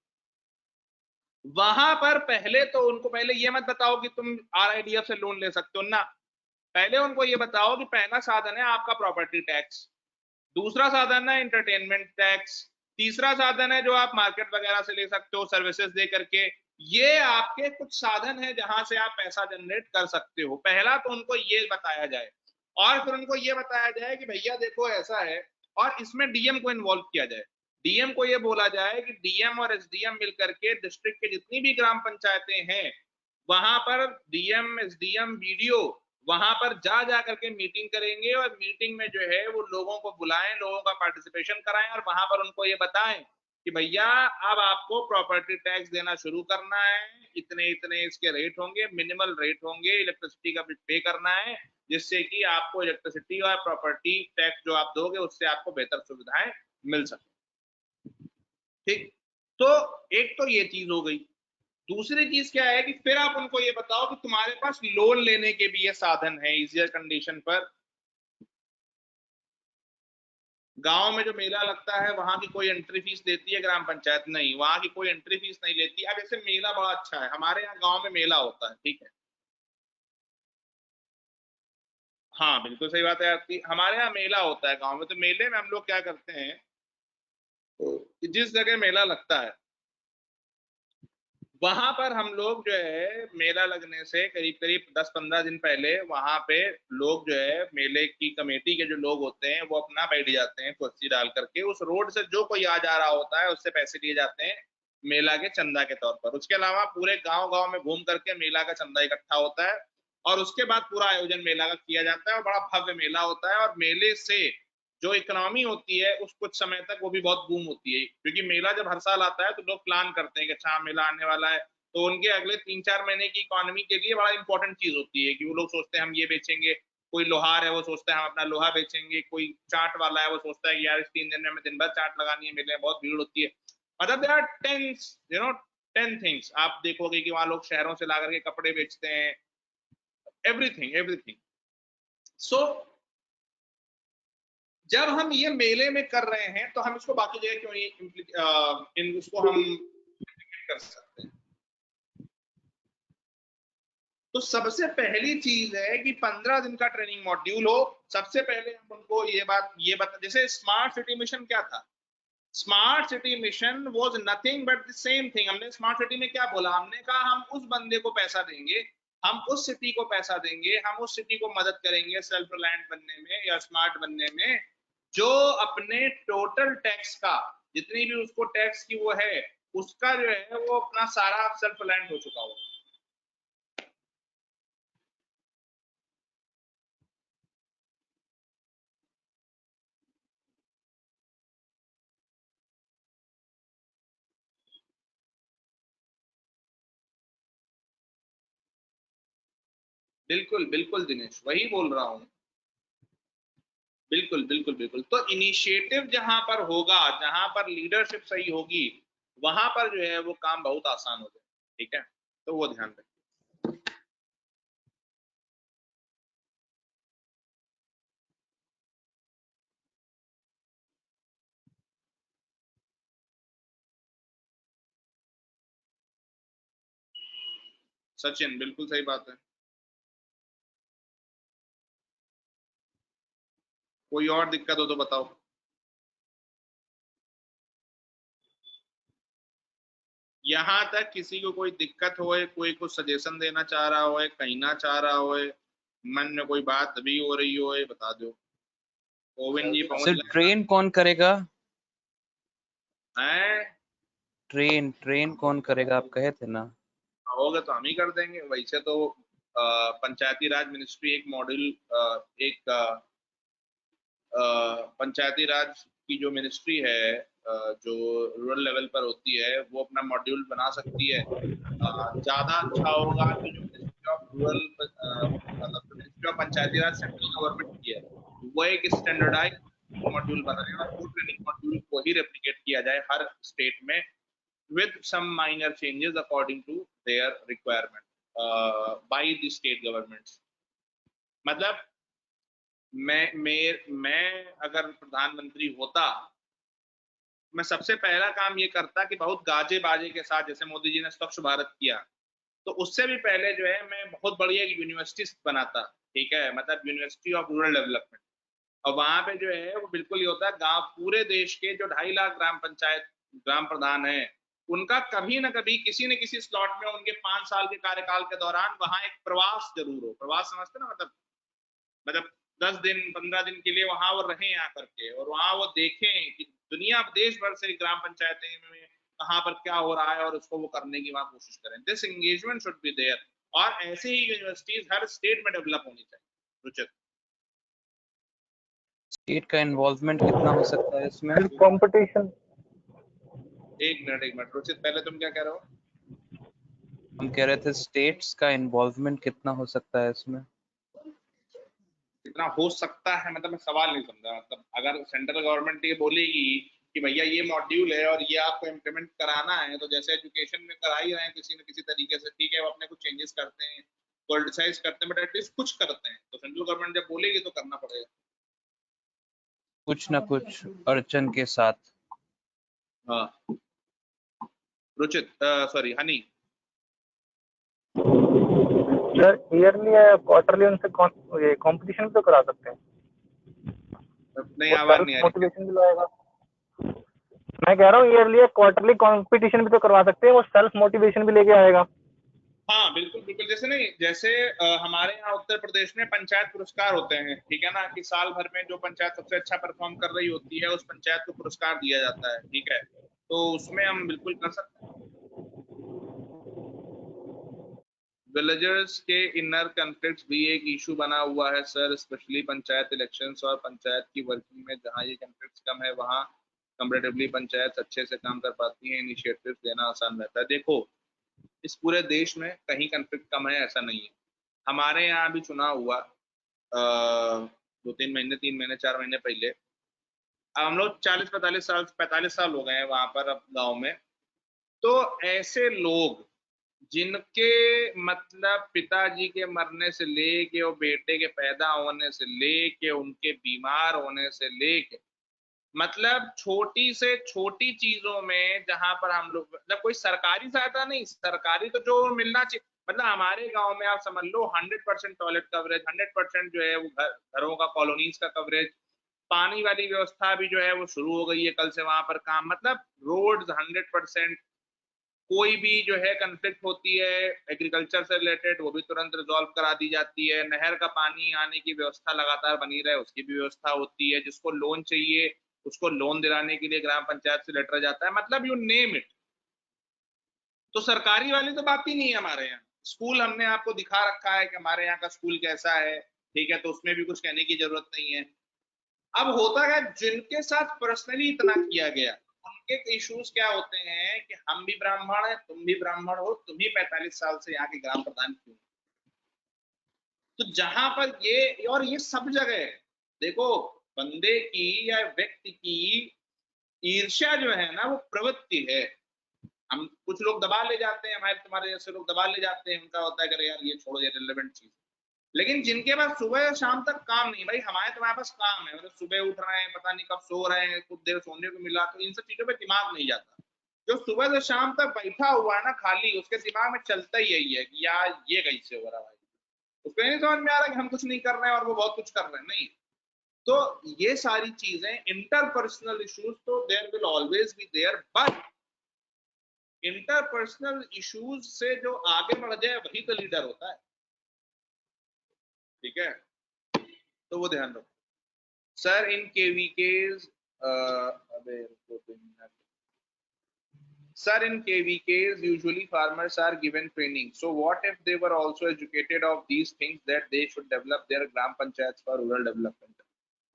वहां पर पहले तो उनको पहले ये मत बताओ कि तुम RIDF से लोन ले सकते हो ना, पहले उनको ये बताओ कि पहला साधन है आपका प्रॉपर्टी टैक्स, दूसरा साधन है एंटरटेनमेंट टैक्स, तीसरा साधन है जो आप मार्केट वगैरह से ले सकते हो सर्विसेज दे करके। ये आपके कुछ साधन है जहां से आप पैसा जनरेट कर सकते हो। पहला तो उनको ये बताया जाए, और फिर उनको ये बताया जाए कि भैया देखो ऐसा है, और इसमें DM को इन्वॉल्व किया जाए। DM को ये बोला जाए कि DM और SDM मिलकर के डिस्ट्रिक्ट के जितनी भी ग्राम पंचायतें हैं वहां पर DM SDM BDO वहां पर जा करके मीटिंग करेंगे, और मीटिंग में जो है वो लोगों को बुलाएं, लोगों का पार्टिसिपेशन कराएं, और वहां पर उनको ये बताएं कि भैया अब आपको प्रॉपर्टी टैक्स देना शुरू करना है, इतने इतने इसके रेट होंगे, मिनिमल रेट होंगे, इलेक्ट्रिसिटी का पे करना है, जिससे कि आपको इलेक्ट्रिसिटी और प्रॉपर्टी टैक्स जो आप दोगे उससे आपको बेहतर सुविधाएं मिल सके। ठीक, तो एक तो ये चीज हो गई। दूसरी चीज क्या है कि फिर आप उनको ये बताओ कि तुम्हारे पास लोन लेने के भी ये साधन है इजियर कंडीशन पर। गांव में जो मेला लगता है वहां की कोई एंट्री फीस देती है ग्राम पंचायत? नहीं, वहां की कोई एंट्री फीस नहीं लेती। अब ऐसे मेला बड़ा अच्छा है, हमारे यहाँ गांव में मेला होता है, ठीक है, हाँ बिल्कुल सही बात है आपकी, हमारे यहाँ मेला होता है गांव में। तो मेले में हम लोग क्या करते हैं कि जिस जगह मेला लगता है वहां पर हम लोग जो है मेला लगने से करीब करीब 10-15 दिन पहले वहां पे लोग जो है मेले की कमेटी के जो लोग होते हैं वो अपना बैठ जाते हैं कुर्सी डाल करके, उस रोड से जो कोई आ जा रहा होता है उससे पैसे लिए जाते हैं मेला के चंदा के तौर पर। उसके अलावा पूरे गांव गांव में घूम करके मेला का चंदा इकट्ठा होता है, और उसके बाद पूरा आयोजन मेला का किया जाता है, और बड़ा भव्य मेला होता है। और मेले से जो इकोनॉमी होती है उस कुछ समय तक वो भी बहुत बूम होती है, क्योंकि मेला जब हर साल आता है तो लोग प्लान करते हैं कि अच्छा मेला आने वाला है, तो उनके अगले 3-4 महीने की इकोनॉमी के लिए बड़ा इंपॉर्टेंट चीज होती है कि वो लोग सोचते हैं हम ये बेचेंगे। कोई लोहार है वो सोचता है हम अपना लोहा बेचेंगे, कोई चाट वाला है वो सोचता है कि यार इस 3 दिन में हमें दिन भर चाट लगानी है, मेले में बहुत भीड़ होती है। मतलब देयर आर 10 थिंग्स आप देखोगे कि वहां लोग शहरों से ला करके कपड़े बेचते हैं, एवरीथिंग। सो जब हम ये मेले में कर रहे हैं तो हम इसको बाकी जगह क्यों नहीं इसको हम कर सकते हैं। तो सबसे पहली चीज है कि 15 दिन का ट्रेनिंग मॉड्यूल हो। सबसे पहले हम उनको ये बता, जैसे स्मार्ट सिटी मिशन क्या था, smart city mission was nothing but the same thing. हमने स्मार्ट सिटी में क्या बोला, हमने कहा हम उस बंदे को पैसा देंगे, हम उस सिटी को पैसा देंगे, हम उस सिटी को मदद करेंगे सेल्फ रिलायंट बनने में या स्मार्ट बनने में, जो अपने टोटल टैक्स का जितनी भी उसको टैक्स की वो है उसका जो है वो अपना सारा सेल्फ रिलायंट हो चुका होगा। बिल्कुल दिनेश, वही बोल रहा हूँ। बिल्कुल। तो इनिशिएटिव जहां पर होगा, जहां पर लीडरशिप सही होगी, वहां पर जो है वो काम बहुत आसान हो जाए। ठीक है, तो वो ध्यान रखें। सचिन बिल्कुल सही बात है। कोई और दिक्कत हो तो बताओ। यहाँ तक किसी को कोई दिक्कत होए, कोई कुछ सजेशन देना चाह रहा होए, कहना चाह रहा होए, मन में कोई बात भी हो रही होए, बता दो। गोविंद जी पहुंच सर गए ट्रेन कौन करेगा? हैं? ट्रेन कौन करेगा, आप कहे थे ना? होगा तो हम ही कर देंगे। वैसे तो पंचायती राज मिनिस्ट्री एक मॉड्यूल एक पंचायती राज की जो मिनिस्ट्री है जो रूरल लेवल पर होती है वो अपना मॉड्यूल बना सकती है। ज्यादा अच्छा होगा कि जो मिनिस्ट्री ऑफ रूरल मतलब जो ministry of Panchayati Raj central government की है वो एक स्टैंडर्डाइज मॉड्यूल बनाए और वो ट्रेनिंग मॉड्यूल को ही रेप्लिकेट किया जाए हर स्टेट में with some minor changes according to their requirement by the state governments। मतलब मैं अगर प्रधानमंत्री होता, मैं सबसे पहला काम ये करता कि बहुत गाजे बाजे के साथ, जैसे मोदी जी ने स्वच्छ भारत किया, तो उससे भी पहले जो है मैं बहुत बढ़िया यूनिवर्सिटी बनाता। ठीक है, मतलब यूनिवर्सिटी ऑफ रूरल डेवलपमेंट। और वहां पे जो है वो बिल्कुल ये होता है, गांव पूरे देश के जो 2.5 लाख ग्राम प्रधान है उनका कभी ना कभी किसी न किसी स्लॉट में उनके 5 साल के कार्यकाल के दौरान वहां एक प्रवास जरूर हो। प्रवास समझते ना, मतलब 10 दिन 15 दिन के लिए वहां वो रहें आकर के, और वहां वो देखें कि दुनिया देश भर से ग्राम पंचायतें में कहाँ पर क्या हो रहा है और उसको वो करने की वहां कोशिश करें। This engagement should be there, और ऐसे ही यूनिवर्सिटीज हर स्टेट में डेवलप होनी चाहिए। रुचित, स्टेट का इन्वॉल्वमेंट कितना हो सकता है इसमें? कंपटीशन। एक मिनट रुचित, पहले तुम क्या कह रहे हो? हम कह रहे थे स्टेट्स का इन्वॉल्वमेंट कितना हो सकता है इसमें? कितना हो सकता है मतलब मैं सवाल नहीं समझा। मतलब अगर सेंट्रल गवर्नमेंट ये बोलेगी कि भैया ये मॉड्यूल है और ये आपको इम्प्लीमेंट कराना है, तो जैसे एजुकेशन में करा ही रहे हैं किसी न किसी तरीके से, ठीक है वो अपने कुछ चेंजेस करते हैं, पॉलिटिसाइज करते हैं, बट एटलीस्ट कुछ करते हैं, तो सेंट्रल गवर्नमेंट जब बोलेगी तो करना पड़ेगा कुछ ना कुछ अड़चन के साथ। हाँ Ruchit, sorry Honey. Sir yearly या क्वार्टरली उनसे ये कंपटीशन भी तो करा सकते हैं। नहीं, आवाज नहीं आ रही। मोटिवेशन भी लाएगा। मैं कह रहा हूँ ईयरली या क्वार्टरली कंपटीशन भी तो करवा सकते हैं, वो सेल्फ मोटिवेशन भी लेके आएगा। हाँ बिल्कुल। जैसे नहीं, जैसे हमारे यहाँ उत्तर प्रदेश में पंचायत पुरस्कार होते हैं, ठीक है ना, कि साल भर में जो पंचायत सबसे अच्छा परफॉर्म कर रही होती है उस पंचायत को पुरस्कार दिया जाता है। ठीक है, तो उसमें हम बिल्कुल कर सकते हैं। विलेजर्स के इनर कॉन्फ्लिक्ट्स भी एक इशू बना हुआ है सर, स्पेशली पंचायत इलेक्शंस और पंचायत की वर्किंग में, जहां ये कॉन्फ्लिक्ट्स कम है वहां कंपैरेटिवली पंचायत अच्छे से काम कर पाती है, इनिशिएटिव्स लेना आसान रहता है। देखो, इस पूरे देश में कहीं कॉन्फ्लिक्ट कम है ऐसा नहीं है। हमारे यहाँ भी चुनाव हुआ 2-3 महीने 3 महीने 4 महीने पहले। अब हम लोग 45 साल हो गए हैं वहां पर अब गाँव में। तो ऐसे लोग जिनके मतलब पिताजी के मरने से लेके और बेटे के पैदा होने से लेके उनके बीमार होने से लेके मतलब छोटी से छोटी चीजों में जहां पर हम लोग मतलब कोई सरकारी सहायता नहीं, सरकारी तो जो मिलना चाहिए, मतलब हमारे गांव में आप समझ लो 100% टॉयलेट कवरेज, 100% जो है वो घरों का कॉलोनीज का कवरेज, पानी वाली व्यवस्था भी जो है वो शुरू हो गई है कल से वहां पर काम, मतलब रोड्स 100%। कोई भी जो है कंफ्लिक्ट होती है एग्रीकल्चर से रिलेटेड वो भी तुरंत रिजॉल्व करा दी जाती है। नहर का पानी आने की व्यवस्था लगातार बनी रहे उसकी भी व्यवस्था होती है। जिसको लोन चाहिए उसको लोन दिलाने के लिए ग्राम पंचायत से लेटर जाता है, मतलब यू नेम इट। तो सरकारी वाली तो बात ही नहीं है हमारे यहाँ। स्कूल हमने आपको दिखा रखा है कि हमारे यहाँ का स्कूल कैसा है, ठीक है, तो उसमें भी कुछ कहने की जरूरत नहीं है। अब होता है जिनके साथ पर्सनली इतना किया गया उनके इश्यूज क्या होते हैं कि हम भी ब्राह्मण है, तुम भी ब्राह्मण हो, तुम ही 45 साल से यहाँ के ग्राम प्रधान क्यों? तो जहां पर ये, और ये सब जगह है, देखो बंदे की या व्यक्ति की ईर्ष्या जो है ना वो प्रवृत्ति है। हम कुछ लोग दबा ले जाते हैं, हमारे तुम्हारे जैसे लोग दबा ले जाते हैं, उनका होता है कि यार ये छोड़ो, ये रिलेवेंट चीज। लेकिन जिनके पास सुबह या शाम तक काम नहीं, भाई हमारे तुम्हारे पास काम है, मतलब सुबह उठ रहे हैं, पता नहीं कब सो रहे हैं, कुछ देर सोने को मिला, तो इन सब चीजों पे दिमाग नहीं जाता। जो सुबह से शाम तक बैठा हुआ है ना खाली, उसके दिमाग में चलता ही यही है कि यार ये कैसे हो रहा है भाई। उसको नहीं समझ में आ रहा कि हम कुछ नहीं कर रहे हैं और वो बहुत कुछ कर रहे हैं, नहीं। तो ये सारी चीजें इंटरपर्सनल इश्यूज तो there will always be there, but interpersonal issues से जो आगे बढ़ जाए वही तो लीडर होता है, ठीक है, तो वो ध्यान रखो sir. In KVKs sir, in KVKs usually farmers are given training, so what if they were also educated of these things that they should develop their gram panchayats for rural development?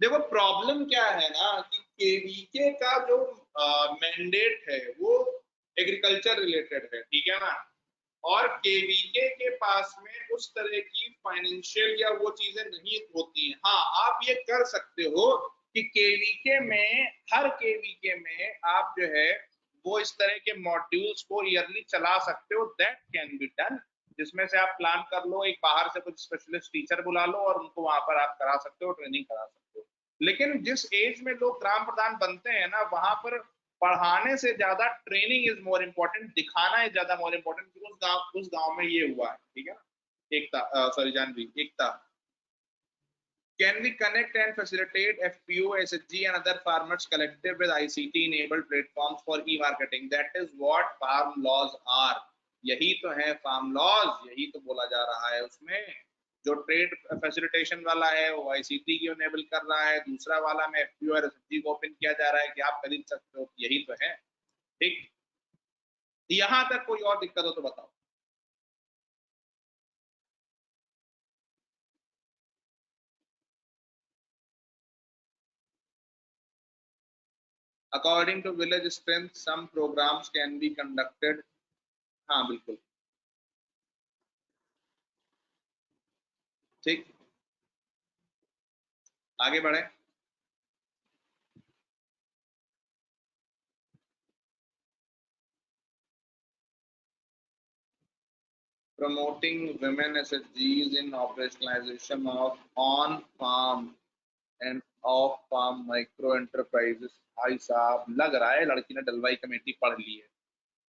देखो problem क्या है ना कि KVK का जो mandate है वो agriculture related है, ठीक है ना, और KVK के पास में उस तरह की फाइनेंशियल या वो चीजें नहीं होती हैं। हाँ, आप ये कर सकते हो कि KVK में, हर KVK में आप जो है वो इस तरह के मॉड्यूल्स को ईयरली चला सकते हो, दैट कैन बी डन, जिसमें से आप प्लान कर लो, एक बाहर से कुछ स्पेशलिस्ट टीचर बुला लो और उनको वहां पर आप करा सकते हो, ट्रेनिंग करा सकते हो। लेकिन जिस एज में लोग ग्राम प्रधान बनते हैं ना, वहां पर पढ़ाने से ज्यादा ट्रेनिंग इज मोर इम्पोर्टेंट, दिखाना इज ज्यादा मोर इम्पोर्टेंट। उस गांव में ये हुआ है, ठीक है ना। Ekta, sorry Janvi, Ekta, can we connect and facilitate FPO, SHG and other farmers collective with ICT enabled platforms for e-marketing? That is what farm laws are. यही तो है फार्म लॉज, यही तो बोला जा रहा है उसमें। जो ट्रेड फैसिलिटेशन वाला है वो ICT की इनेबल कर रहा है, दूसरा वाला में FPO और SHG को ओपन किया जा रहा है कि आप खरीद सकते हो, यही तो है, ठीक। यहां तक कोई और दिक्कत हो तो बताओ। According to village strength, some programs can be conducted. हाँ बिल्कुल, ठीक, आगे बढ़े। Promoting women SHGs in operationalization of on-farm and off-farm micro enterprises। भाई साहब लग रहा है लड़की ने डलवाई कमेटी पढ़ ली है।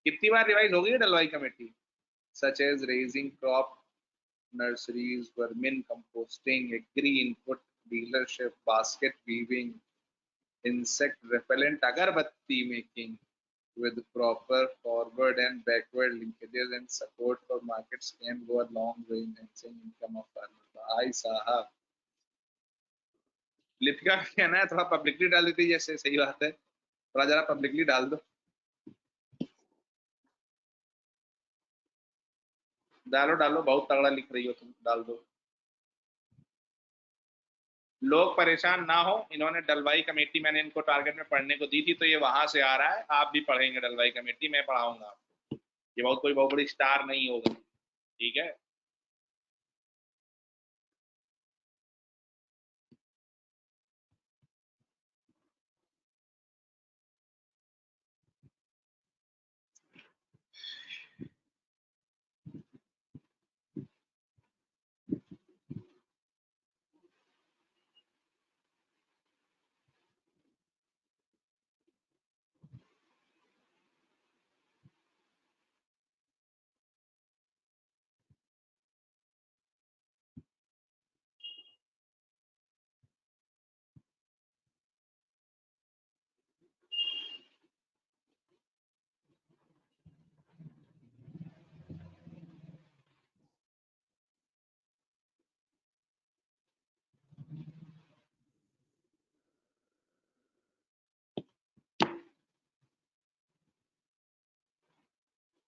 कितनी बार रिवाइज हो गई डलवाई committee? Such as raising crop nurseries, vermin composting, agri input dealership, basket weaving, insect repellent, agarbatti making with proper forward and backward linkages and support for markets can go a long way in enhancing income of farmers। भाई साहब लिपिका का कहना है थोड़ा publicly डाल देती, जैसे सही बात है, थोड़ा जरा पब्लिकली डाल दो। डालो डालो, बहुत तगड़ा लिख रही हो तुम, डाल दो। लोग परेशान ना हो, इन्होंने डलवाई कमेटी, मैंने इनको टारगेट में पढ़ने को दी थी, तो ये वहां से आ रहा है। आप भी पढ़ेंगे डलवाई कमेटी, मैं पढ़ाऊंगा आपको। ये बहुत बड़ी स्टार नहीं होगा, ठीक है।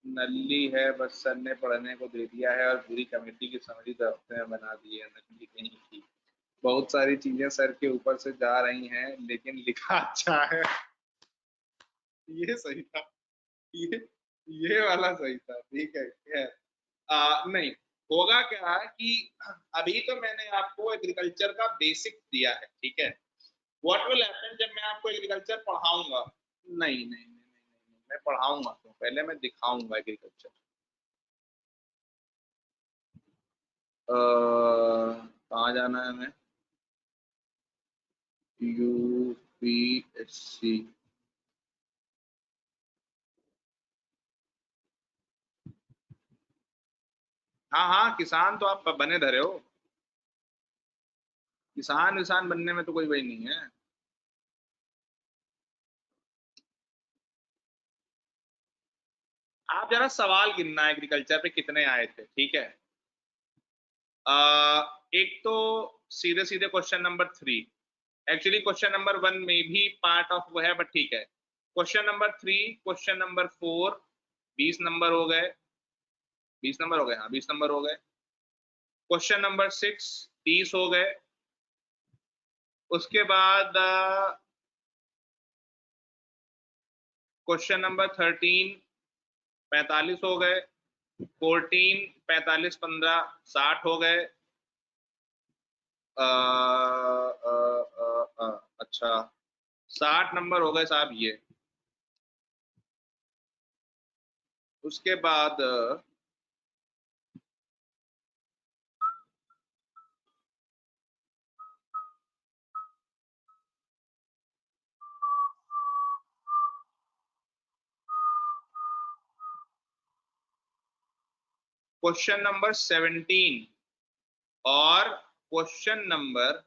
नल्ली है, बस सर ने पढ़ने को दे दिया है और पूरी कमेटी की समरी दफ्तर में बना दी है। नल्ली कहीं की, बहुत सारी चीजें सर के ऊपर से जा रही हैं, लेकिन लिखा अच्छा है। ये सही था, ये वाला सही था, ठीक है। खैर, नहीं होगा क्या कि अभी तो मैंने आपको एग्रीकल्चर का बेसिक दिया है, ठीक है। व्हाट विल हैपन जब मैं आपको एग्रीकल्चर पढ़ाऊंगा? नहीं, मैं पढ़ाऊंगा तो पहले मैं दिखाऊंगा एग्रीकल्चर। कहाँ जाना है हमें? यूपीएससी। हाँ हाँ, किसान तो आप बने धरे हो, किसान विसान बनने में तो कोई वही नहीं है। आप जरा सवाल गिनना एग्रीकल्चर पे कितने आए थे, ठीक है। एक तो सीधे सीधे question number 3, actually question number 1 में भी पार्ट ऑफ वो है, बट ठीक है। Question number 3, question number 4, 20 number हो गए, 20 नंबर हो गए, हाँ 20 नंबर हो गए। क्वेश्चन नंबर 6, 30 हो गए। उसके बाद क्वेश्चन नंबर 13, 45 हो गए। 14, 45, 15, 60 हो गए। अच्छा, 60 नंबर हो गए साहब ये। उसके बाद क्वेश्चन नंबर 17 और क्वेश्चन नंबर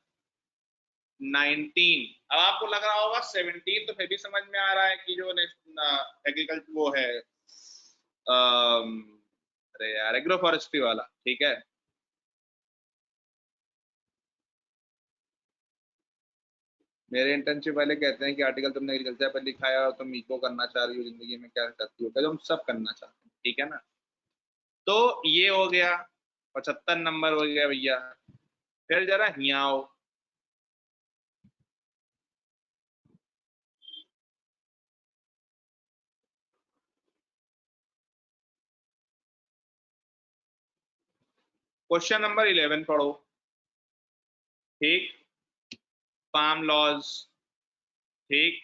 19। अब आपको लग रहा होगा 17 तो फिर भी समझ में आ रहा है कि जो एग्रीकल्चर वो है, अरे यार एग्रो फॉरेस्ट्री वाला, ठीक है। मेरे इंटर्नशिप वाले कहते हैं कि आर्टिकल तुमने एग्रीकल्चर पर लिखा है और तुम इको करना चाह रही हो जिंदगी में, क्या करती हो, क्या हम सब करना चाहते हैं, ठीक है ना। तो ये हो गया, 75 नंबर हो गया भैया। फिर जरा यहाँ आओ, क्वेश्चन नंबर 11 पढ़ो, ठीक। फार्म लॉज, ठीक।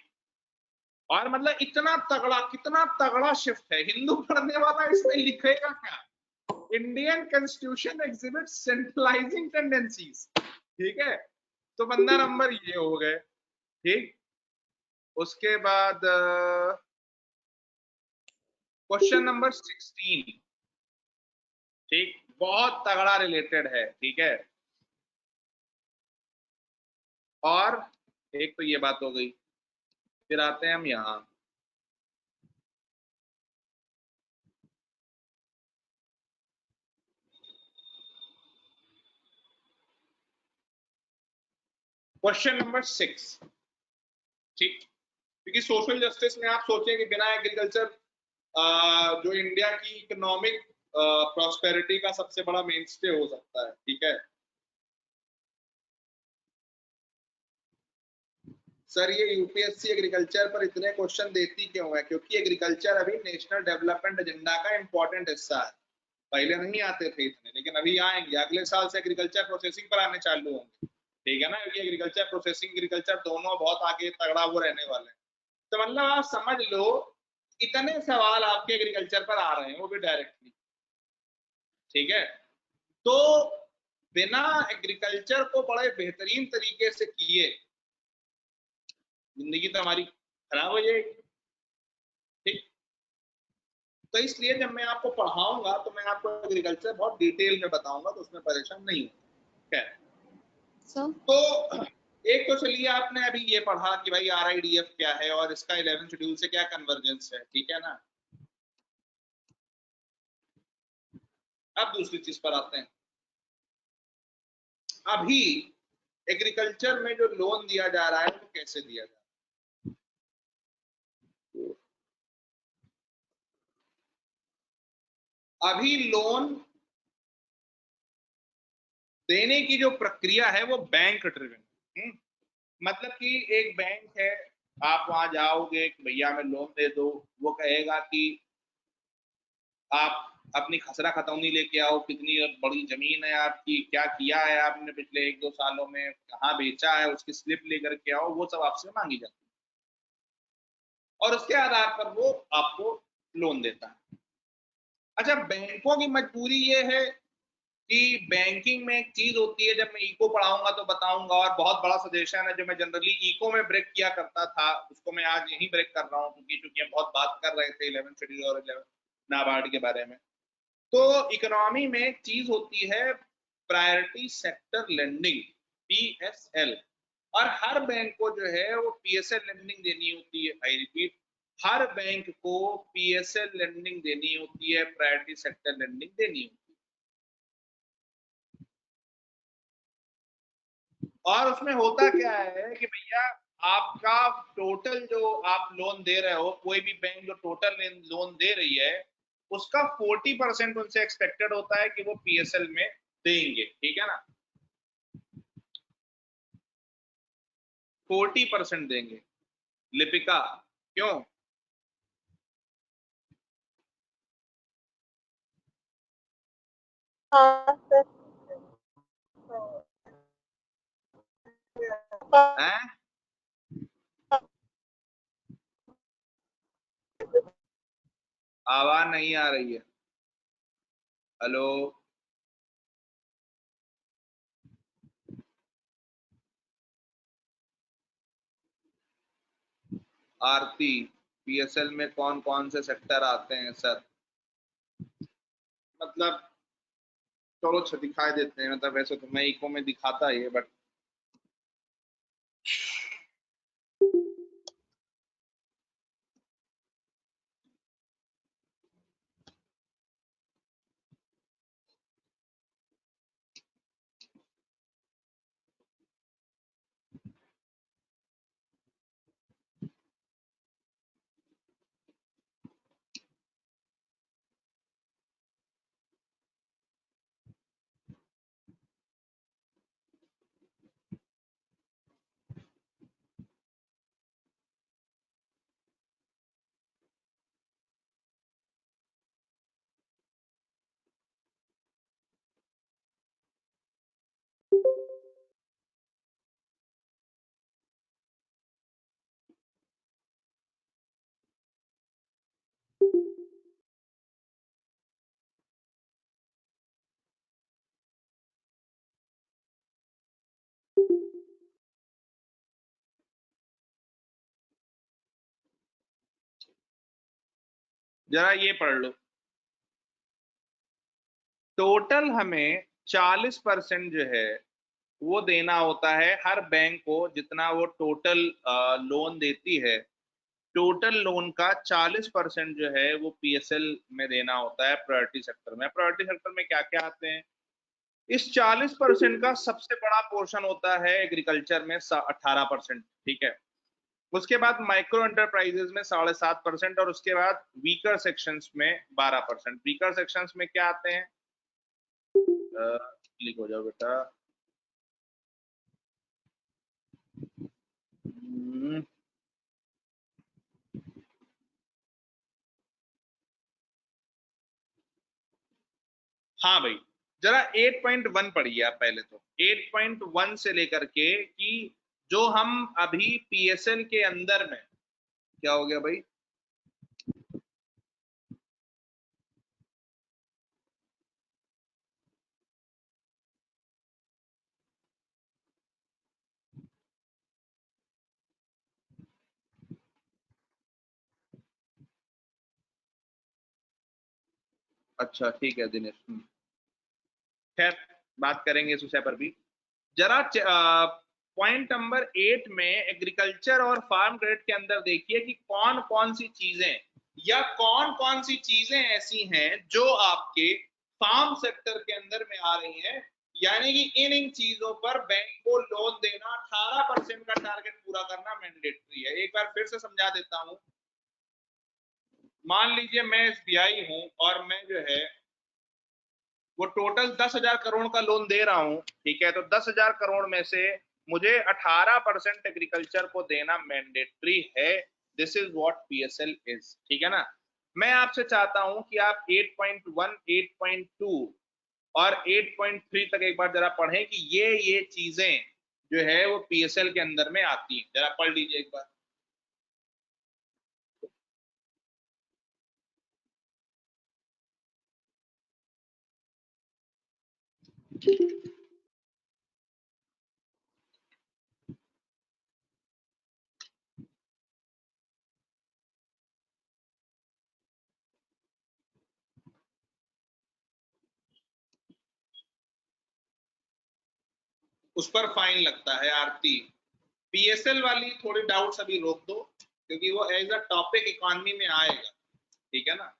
और मतलब इतना तगड़ा, कितना तगड़ा शिफ्ट है, हिंदू पढ़ने वाला इसमें लिखेगा क्या? Indian constitution exhibit centralising tendencies, ठीक है। तो 15 नंबर ये हो गए, ठीक। उसके बाद क्वेश्चन नंबर 16, ठीक, बहुत तगड़ा रिलेटेड है, ठीक है। और एक तो ये बात हो गई, फिर आते हैं हम यहाँ। क्वेश्चन नंबर 6, ठीक। क्योंकि सोशल जस्टिस में आप सोचें कि बिना एग्रीकल्चर जो इंडिया की इकोनॉमिक प्रॉस्पेरिटी का सबसे बड़ा मेन स्टे हो सकता है। ठीक है सर, ये यूपीएससी एग्रीकल्चर पर इतने क्वेश्चन देती क्यों है? क्योंकि एग्रीकल्चर अभी नेशनल डेवलपमेंट एजेंडा का इंपॉर्टेंट हिस्सा है। पहले नहीं आते थे इतने, लेकिन अभी आएंगे। अगले साल से एग्रीकल्चर प्रोसेसिंग पर आने चालू होंगे। ठीक है ना, क्योंकि एग्रीकल्चर प्रोसेसिंग एग्रीकल्चर दोनों बहुत आगे तगड़ा वो रहने वाले हैं। तो मतलब आप समझ लो इतने सवाल आपके एग्रीकल्चर पर आ रहे हैं, वो भी डायरेक्टली। ठीक है, तो बिना एग्रीकल्चर को बड़े बेहतरीन तरीके से किए जिंदगी तो हमारी खराब हो जाएगी। ठीक, तो इसलिए जब मैं आपको पढ़ाऊंगा तो मैं आपको एग्रीकल्चर बहुत डिटेल में बताऊंगा, तो उसमें परेशान नहीं होगा। तो एक तो चलिए आपने अभी ये पढ़ा कि भाई RIDF क्या है और इसका 11 शेड्यूल से क्या कन्वर्जेंस है। ठीक है ना, अब दूसरी चीज पर आते हैं। अभी एग्रीकल्चर में जो लोन दिया जा रहा है वो कैसे दिया जा रहा है? अभी लोन देने की जो प्रक्रिया है वो बैंक ड्रिवन। मतलब कि एक बैंक है, आप वहां जाओगे कि भैया मैं लोन दे दो, वो कहेगा कि आप अपनी खसरा खतौनी लेके आओ, कितनी बड़ी जमीन है आपकी, क्या किया है आपने पिछले 1-2 सालों में, कहाँ बेचा है, उसकी स्लिप लेकर के आओ। वो सब आपसे मांगी जाती है और उसके आधार पर वो आपको लोन देता है। अच्छा, बैंकों की मजबूरी ये है कि बैंकिंग में एक चीज होती है, जब मैं इको पढ़ाऊंगा तो बताऊंगा, और बहुत बड़ा सजेशन है जो मैं जनरली इको में ब्रेक किया करता था उसको मैं आज यहीं ब्रेक कर रहा हूँ, क्योंकि हम बहुत बात कर रहे थे 11 शेड्यूल और 11 नाबार्ड के बारे में। तो इकोनॉमी में एक चीज होती है प्रायोरिटी सेक्टर लेंडिंग, PSL, और हर बैंक को जो है वो PSL लेंडिंग देनी होती है। आई रिपीट, हर बैंक को PSL लेंडिंग देनी होती है, प्रायोरिटी सेक्टर लेंडिंग देनी होती है। और उसमें होता क्या है कि भैया आपका टोटल जो आप लोन दे रहे हो, कोई भी बैंक जो टोटल लोन दे रही है उसका 40% उनसे एक्सपेक्टेड होता है कि वो PSL में देंगे। ठीक है ना, 40% देंगे। लिपिका क्यों? हैं? आवाज नहीं आ रही है। हेलो, आरती, PSL में कौन कौन से सेक्टर आते हैं सर? मतलब चलो दिखाई देते हैं, मतलब वैसे तो मैं इको में दिखाता ही है, बट जरा ये पढ़ लो। टोटल हमें 40% जो है वो देना होता है हर बैंक को, जितना वो टोटल लोन देती है। टोटल लोन का 40% जो है वो PSL में देना होता है प्रायोरिटी सेक्टर में। प्रायोरिटी सेक्टर में क्या क्या आते हैं? इस 40% का सबसे बड़ा पोर्शन होता है एग्रीकल्चर में 18%। ठीक है, उसके बाद माइक्रो एंटरप्राइजेस में 7.5% और उसके बाद वीकर सेक्शंस में 12%। वीकर सेक्शंस में क्या आते हैं, क्लिक हो जाओ बेटा। हाँ भाई, जरा 8.1 पढ़िए आप पहले। तो 8.1 से लेकर के कि जो हम अभी पीएसएल के अंदर में क्या हो गया भाई, अच्छा ठीक है दिनेश, खैर बात करेंगे इस विषय पर भी। जरा पॉइंट नंबर 8 में एग्रीकल्चर और फार्म क्रेडिट के अंदर देखिए कि कौन कौन सी चीजें या कौन कौन सी चीजें ऐसी हैं जो आपके फार्म सेक्टर के अंदर में आ रही हैं, यानी कि इन चीजों पर बैंक को लोन देना, 18% का टारगेट पूरा करना मैंडेटरी है। एक बार फिर से समझा देता हूं। मान लीजिए मैं एसबीआई हूं और मैं जो है वो टोटल 10,000 करोड़ का लोन दे रहा हूं, ठीक है। तो 10,000 करोड़ में से मुझे 18% एग्रीकल्चर को देना मैंडेटरी है। This is what PSL is, ठीक है ना। मैं आपसे चाहता हूं कि आप 8.1, 8.2 और 8.3 तक एक बार जरा पढ़ें कि ये चीजें जो है वो पीएसएल के अंदर में आती हैं। जरा पढ़ लीजिए एक बार। उस पर फाइन लगता है आरती। पीएसएल वाली थोड़ी डाउट्स अभी रोक दो, क्योंकि वो एज अ टॉपिक इकोनॉमी में आएगा, ठीक है ना।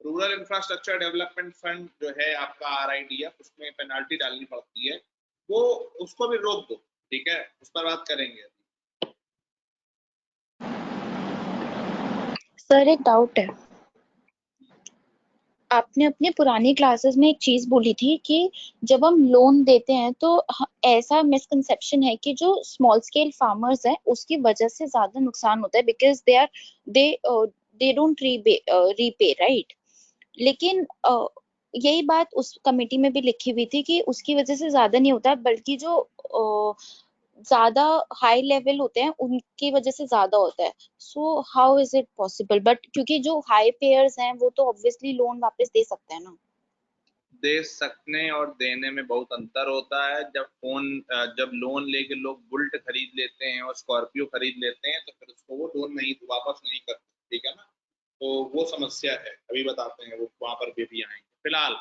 रूरल इंफ्रास्ट्रक्चर डेवलपमेंट फंड जो है आपका आरआईडीएफ, उसमें पेनाल्टी डालनी पड़ती है, वो उसको भी रोक दो, ठीक है। उस पर बात करेंगे। सर एक डाउट है, आपने अपने पुरानी क्लासेस में एक चीज बोली थी कि जब हम लोन देते हैं तो ऐसा मिसकंसेप्शन है कि जो स्मॉल स्केल फार्मर्स हैं उसकी वजह से ज्यादा नुकसान होता है because they don't repay, right. लेकिन यही बात उस कमेटी में भी लिखी हुई थी कि उसकी वजह से ज्यादा नहीं होता, बल्कि जो ज्यादा हाई लेवल होते हैं उनकी वजह से ज्यादा होता है। So how is it possible? But क्योंकि जो हाई पेयर्स हैं वो तो ऑब्वियसली लोन वापस दे सकते हैं ना। दे सकने और देने में बहुत अंतर होता है। जब लोन लेके लोग बुल्ट खरीद लेते हैं और स्कॉर्पियो खरीद लेते हैं तो फिर उसको वो लोन नहीं वापस नहीं करते, ठीक है ना। तो वो समस्या है, अभी बताते हैं, वो वहां पर भी आएंगे। फिलहाल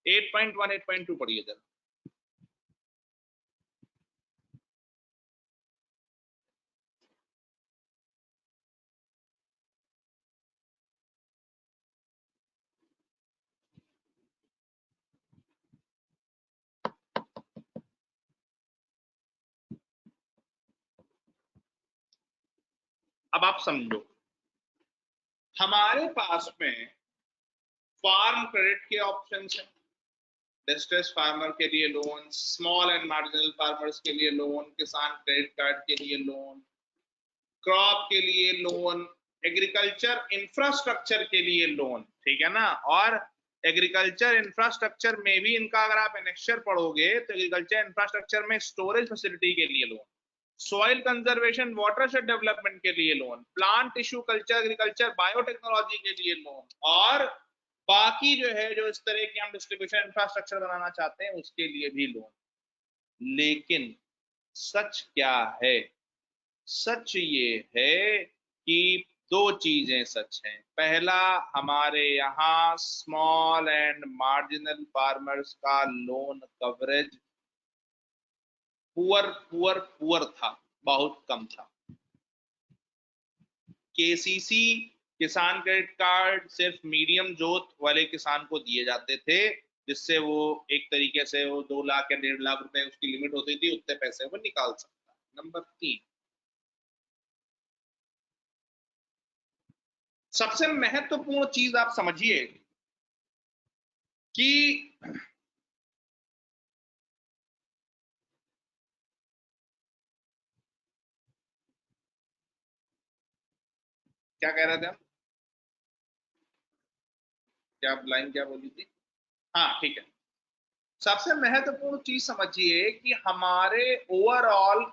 8.1, 8.2 पढ़िए जरा। अब आप समझो, हमारे पास में फार्म क्रेडिट के ऑप्शंस हैं। डिस्ट्रेस फार्मर के लिए loan, small and marginal farmers के लिए लोन, किसान क्रेडिट कार्ड के लिए लोन, क्रॉप के लिए लोन, एग्रीकल्चर इंफ्रास्ट्रक्चर के लिए लोन, ठीक है ना। और एग्रीकल्चर इंफ्रास्ट्रक्चर में भी इनका अगर आप एनेक्चर पढ़ोगे तो एग्रीकल्चर इंफ्रास्ट्रक्चर में स्टोरेज फैसिलिटी के लिए loan, soil conservation watershed development के लिए loan, plant tissue culture agriculture biotechnology के लिए लोन, और बाकी जो है जो इस तरह की हम डिस्ट्रीब्यूशन इंफ्रास्ट्रक्चर बनाना चाहते हैं उसके लिए भी लोन। लेकिन सच क्या है? सच ये है कि दो चीजें सच हैं। पहला, हमारे यहाँ स्मॉल एंड मार्जिनल फार्मर्स का लोन कवरेज पुअर था, बहुत कम था। केसीसी किसान क्रेडिट कार्ड सिर्फ मीडियम जोत वाले किसान को दिए जाते थे, जिससे वो एक तरीके से वो 2 लाख या 1.5 लाख रुपए उसकी लिमिट होती थी, उतने पैसे वो निकाल सकता है। नंबर 3, सबसे महत्वपूर्ण चीज आप समझिए कि क्या कह रहे थे आप, क्या लाइन क्या बोली थी? हाँ ठीक है। सबसे महत्वपूर्ण चीज समझिए कि हमारे ओवरऑल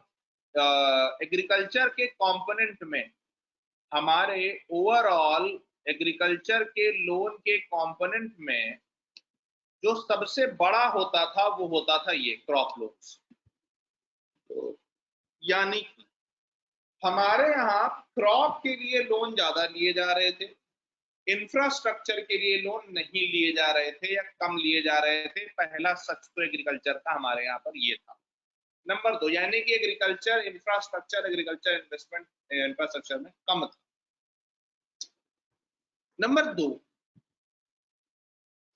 एग्रीकल्चर के कंपोनेंट में, हमारे ओवरऑल एग्रीकल्चर के लोन के कंपोनेंट में जो सबसे बड़ा होता था वो होता था ये क्रॉप लोन्स। तो यानी कि हमारे यहाँ क्रॉप के लिए लोन ज्यादा लिए जा रहे थे, इंफ्रास्ट्रक्चर के लिए लोन नहीं लिए जा रहे थे या कम लिए जा रहे थे। पहला सच तो एग्रीकल्चर का हमारे यहाँ पर ये था। नंबर 2, यानी कि agriculture infrastructure, agriculture investment infrastructure में कम था। नंबर 2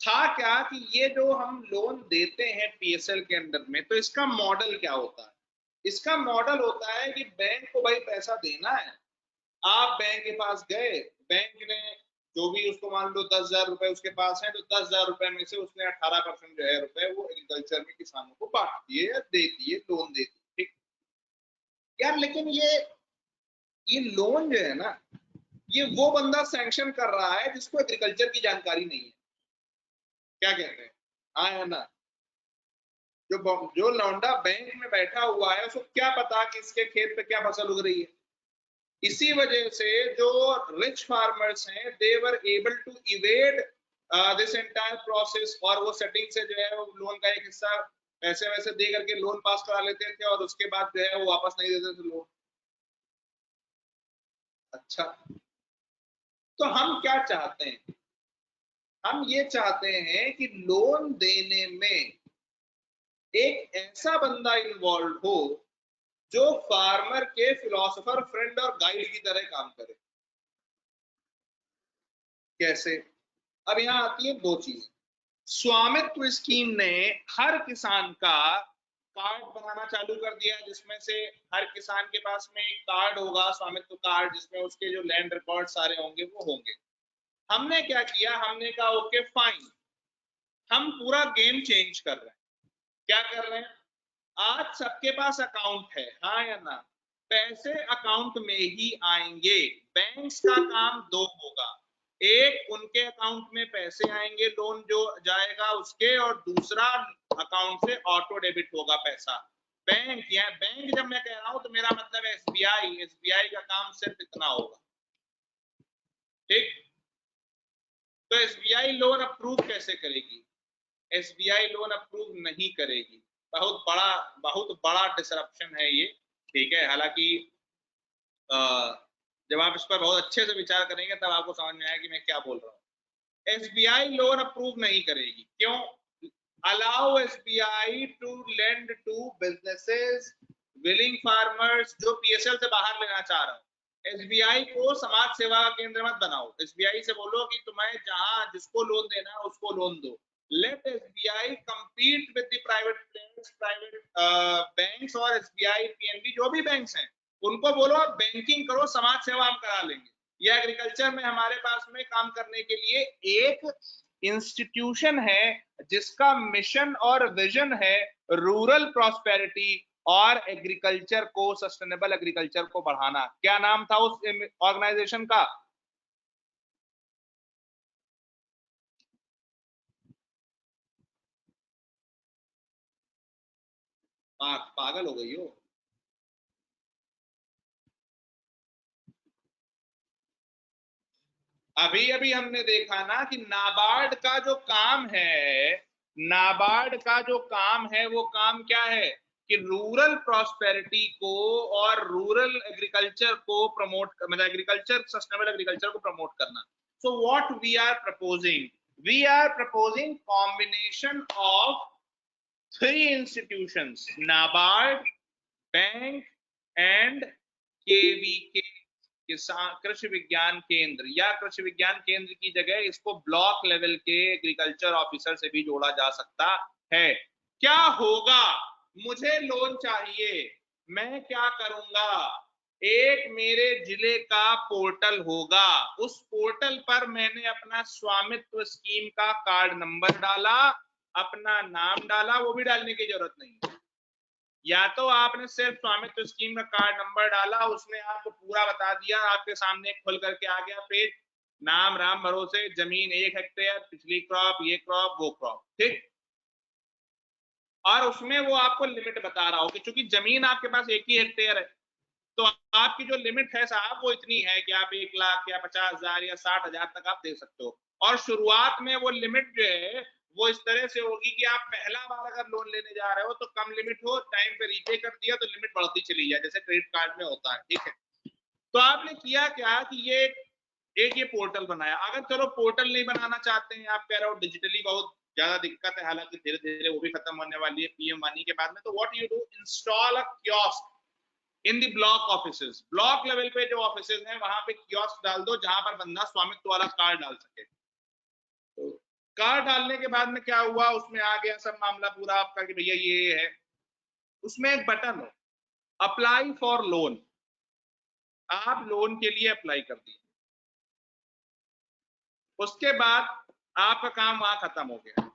था क्या कि ये जो हम लोन देते हैं पीएसएल के अंडर में, तो इसका मॉडल क्या होता है? इसका मॉडल होता है कि बैंक को भाई पैसा देना है, आप बैंक के पास गए, बैंक ने जो भी उसको मान लो 10,000 रुपए उसके पास है, तो 10,000 रुपए में से उसने 18% जो है रुपए वो एग्रीकल्चर में किसानों को बांट दिए या दे दिए, लोन दे दिए। ठीक यार, लेकिन ये लोन जो है ना, ये वो बंदा सैंक्शन कर रहा है जिसको एग्रीकल्चर की जानकारी नहीं है। क्या कहते हैं, हाँ या ना? जो लौंडा बैंक में बैठा हुआ है उसको क्या पता कि इसके खेत पे क्या फसल उग रही है। इसी वजह से जो रिच फार्मर्स हैं, they were able to evade this entire process, और वो सेटिंग से जो है वो लोन का एक हिस्सा पैसे वैसे दे करके लोन पास करा लेते थे और उसके बाद जो है वो वापस नहीं देते थे लोन। अच्छा, तो हम क्या चाहते हैं? हम ये चाहते हैं कि लोन देने में एक ऐसा बंदा इन्वॉल्व हो जो फार्मर के फिलोसोफर, फ्रेंड और गाइड की तरह काम करे। कैसे? अब यहां आती है दो चीजें। स्वामित्व स्कीम ने हर किसान का कार्ड बनाना चालू कर दिया, जिसमें से हर किसान के पास में एक कार्ड होगा, स्वामित्व कार्ड, जिसमें उसके जो लैंड रिकॉर्ड सारे होंगे वो होंगे। हमने क्या किया, हमने कहा ओके फाइन, हम पूरा गेम चेंज कर रहे हैं। क्या कर रहे हैं? आज सबके पास अकाउंट है, हाँ या ना? पैसे अकाउंट में ही आएंगे। बैंक्स का काम दो होगा, एक उनके अकाउंट में पैसे आएंगे, लोन जो जाएगा उसके, और दूसरा अकाउंट से ऑटो डेबिट होगा पैसा। बैंक जब मैं कह रहा हूं तो मेरा मतलब एसबीआई का काम सिर्फ इतना होगा। ठीक, तो एसबीआई लोन अप्रूव कैसे करेगी? एसबीआई लोन अप्रूव नहीं करेगी। बहुत बड़ा डिसरप्शन है ये। ठीक है, हालांकि जब आप इस पर बहुत अच्छे से विचार करेंगे तब आपको समझ में आएगा कि मैं क्या बोल रहा हूँ। एसबीआई लोन अप्रूव नहीं करेगी। क्यों? Allow SBI to lend to businesses, willing farmers, जो पीएसएल से बाहर लेना चाह रहा हूँ। एसबीआई को समाज सेवा का केंद्र मत बनाओ। एसबीआई से बोलो कि तुम्हें जहां जिसको लोन देना है उसको लोन दो। Let SBI compete with the private players, private banks और एसबीआई, पीएनबी, जो भी बैंक्स हैं उनको बोलो आप बैंकिंग करो, समाज सेवा हम करा लेंगे। यह एग्रीकल्चर में हमारे पास में काम करने के लिए एक इंस्टीट्यूशन है जिसका मिशन और विजन है रूरल प्रॉस्पेरिटी और एग्रीकल्चर को, सस्टेनेबल एग्रीकल्चर को बढ़ाना। क्या नाम था उस ऑर्गेनाइजेशन का? पागल हो गई हो? अभी अभी हमने देखा ना कि नाबार्ड का जो काम है, नाबार्ड का जो काम है वो काम क्या है कि रूरल प्रॉस्पेरिटी को और रूरल एग्रीकल्चर को प्रमोट, मतलब एग्रीकल्चर, सस्टेनेबल एग्रीकल्चर को प्रमोट करना। So what we are proposing combination of 3 institutions, NABARD, bank and KVK, किसान कृषि विज्ञान केंद्र, या कृषि विज्ञान केंद्र की जगह इसको ब्लॉक लेवल के एग्रीकल्चर ऑफिसर से भी जोड़ा जा सकता है। क्या होगा? मुझे लोन चाहिए, मैं क्या करूंगा? एक मेरे जिले का पोर्टल होगा, उस पोर्टल पर मैंने अपना स्वामित्व स्कीम का कार्ड नंबर डाला, अपना नाम डाला, वो भी डालने की जरूरत नहीं है। या तो आपने सिर्फ स्वामित्व स्कीम का कार्ड नंबर डाला, उसने आपको पूरा बता दिया, आपके सामने खुल करके आ गया पेज, नाम राम भरोसे, जमीन 1 हेक्टेयर, पिछली क्रॉप, ये क्रॉप, वो क्रॉप, ठीक। और उसमें वो आपको लिमिट बता रहा हो कि चूंकि जमीन आपके पास 1 ही हेक्टेयर है, तो आपकी जो लिमिट है साहब वो इतनी है कि आप 1 लाख या 50,000 या 60,000 तक आप दे सकते हो। और शुरुआत में वो लिमिट जो है वो इस तरह से होगी कि आप पहला बार अगर लोन लेने जा रहे हो तो कम लिमिट हो, टाइम पे रीपे कर दिया तो लिमिट बढ़ती चली जाए, जैसे क्रेडिट कार्ड में होता है, ठीक है। तो आपने किया क्या कि ये पोर्टल बनाया। अगर चलो पोर्टल नहीं बनाना चाहते हैं, आप कह रहे हो डिजिटली बहुत ज्यादा दिक्कत है, हालांकि धीरे धीरे वो भी खत्म होने वाली है पीएम वानी के बाद में, तो what you do, install a kiosk in the block offices. Block level पे जो ऑफिसेज हैं वहां पे कियोस्क डाल दो जहां पर बंदा स्वामित्व वाला कार्ड डाल सके। तो कार्ड डालने के बाद में क्या हुआ, उसमें आ गया सब मामला पूरा आपका कि भैया ये है, उसमें एक बटन है अप्लाई फॉर लोन, आप लोन के लिए अप्लाई कर दिए। उसके बाद आपका काम वहां खत्म हो गया।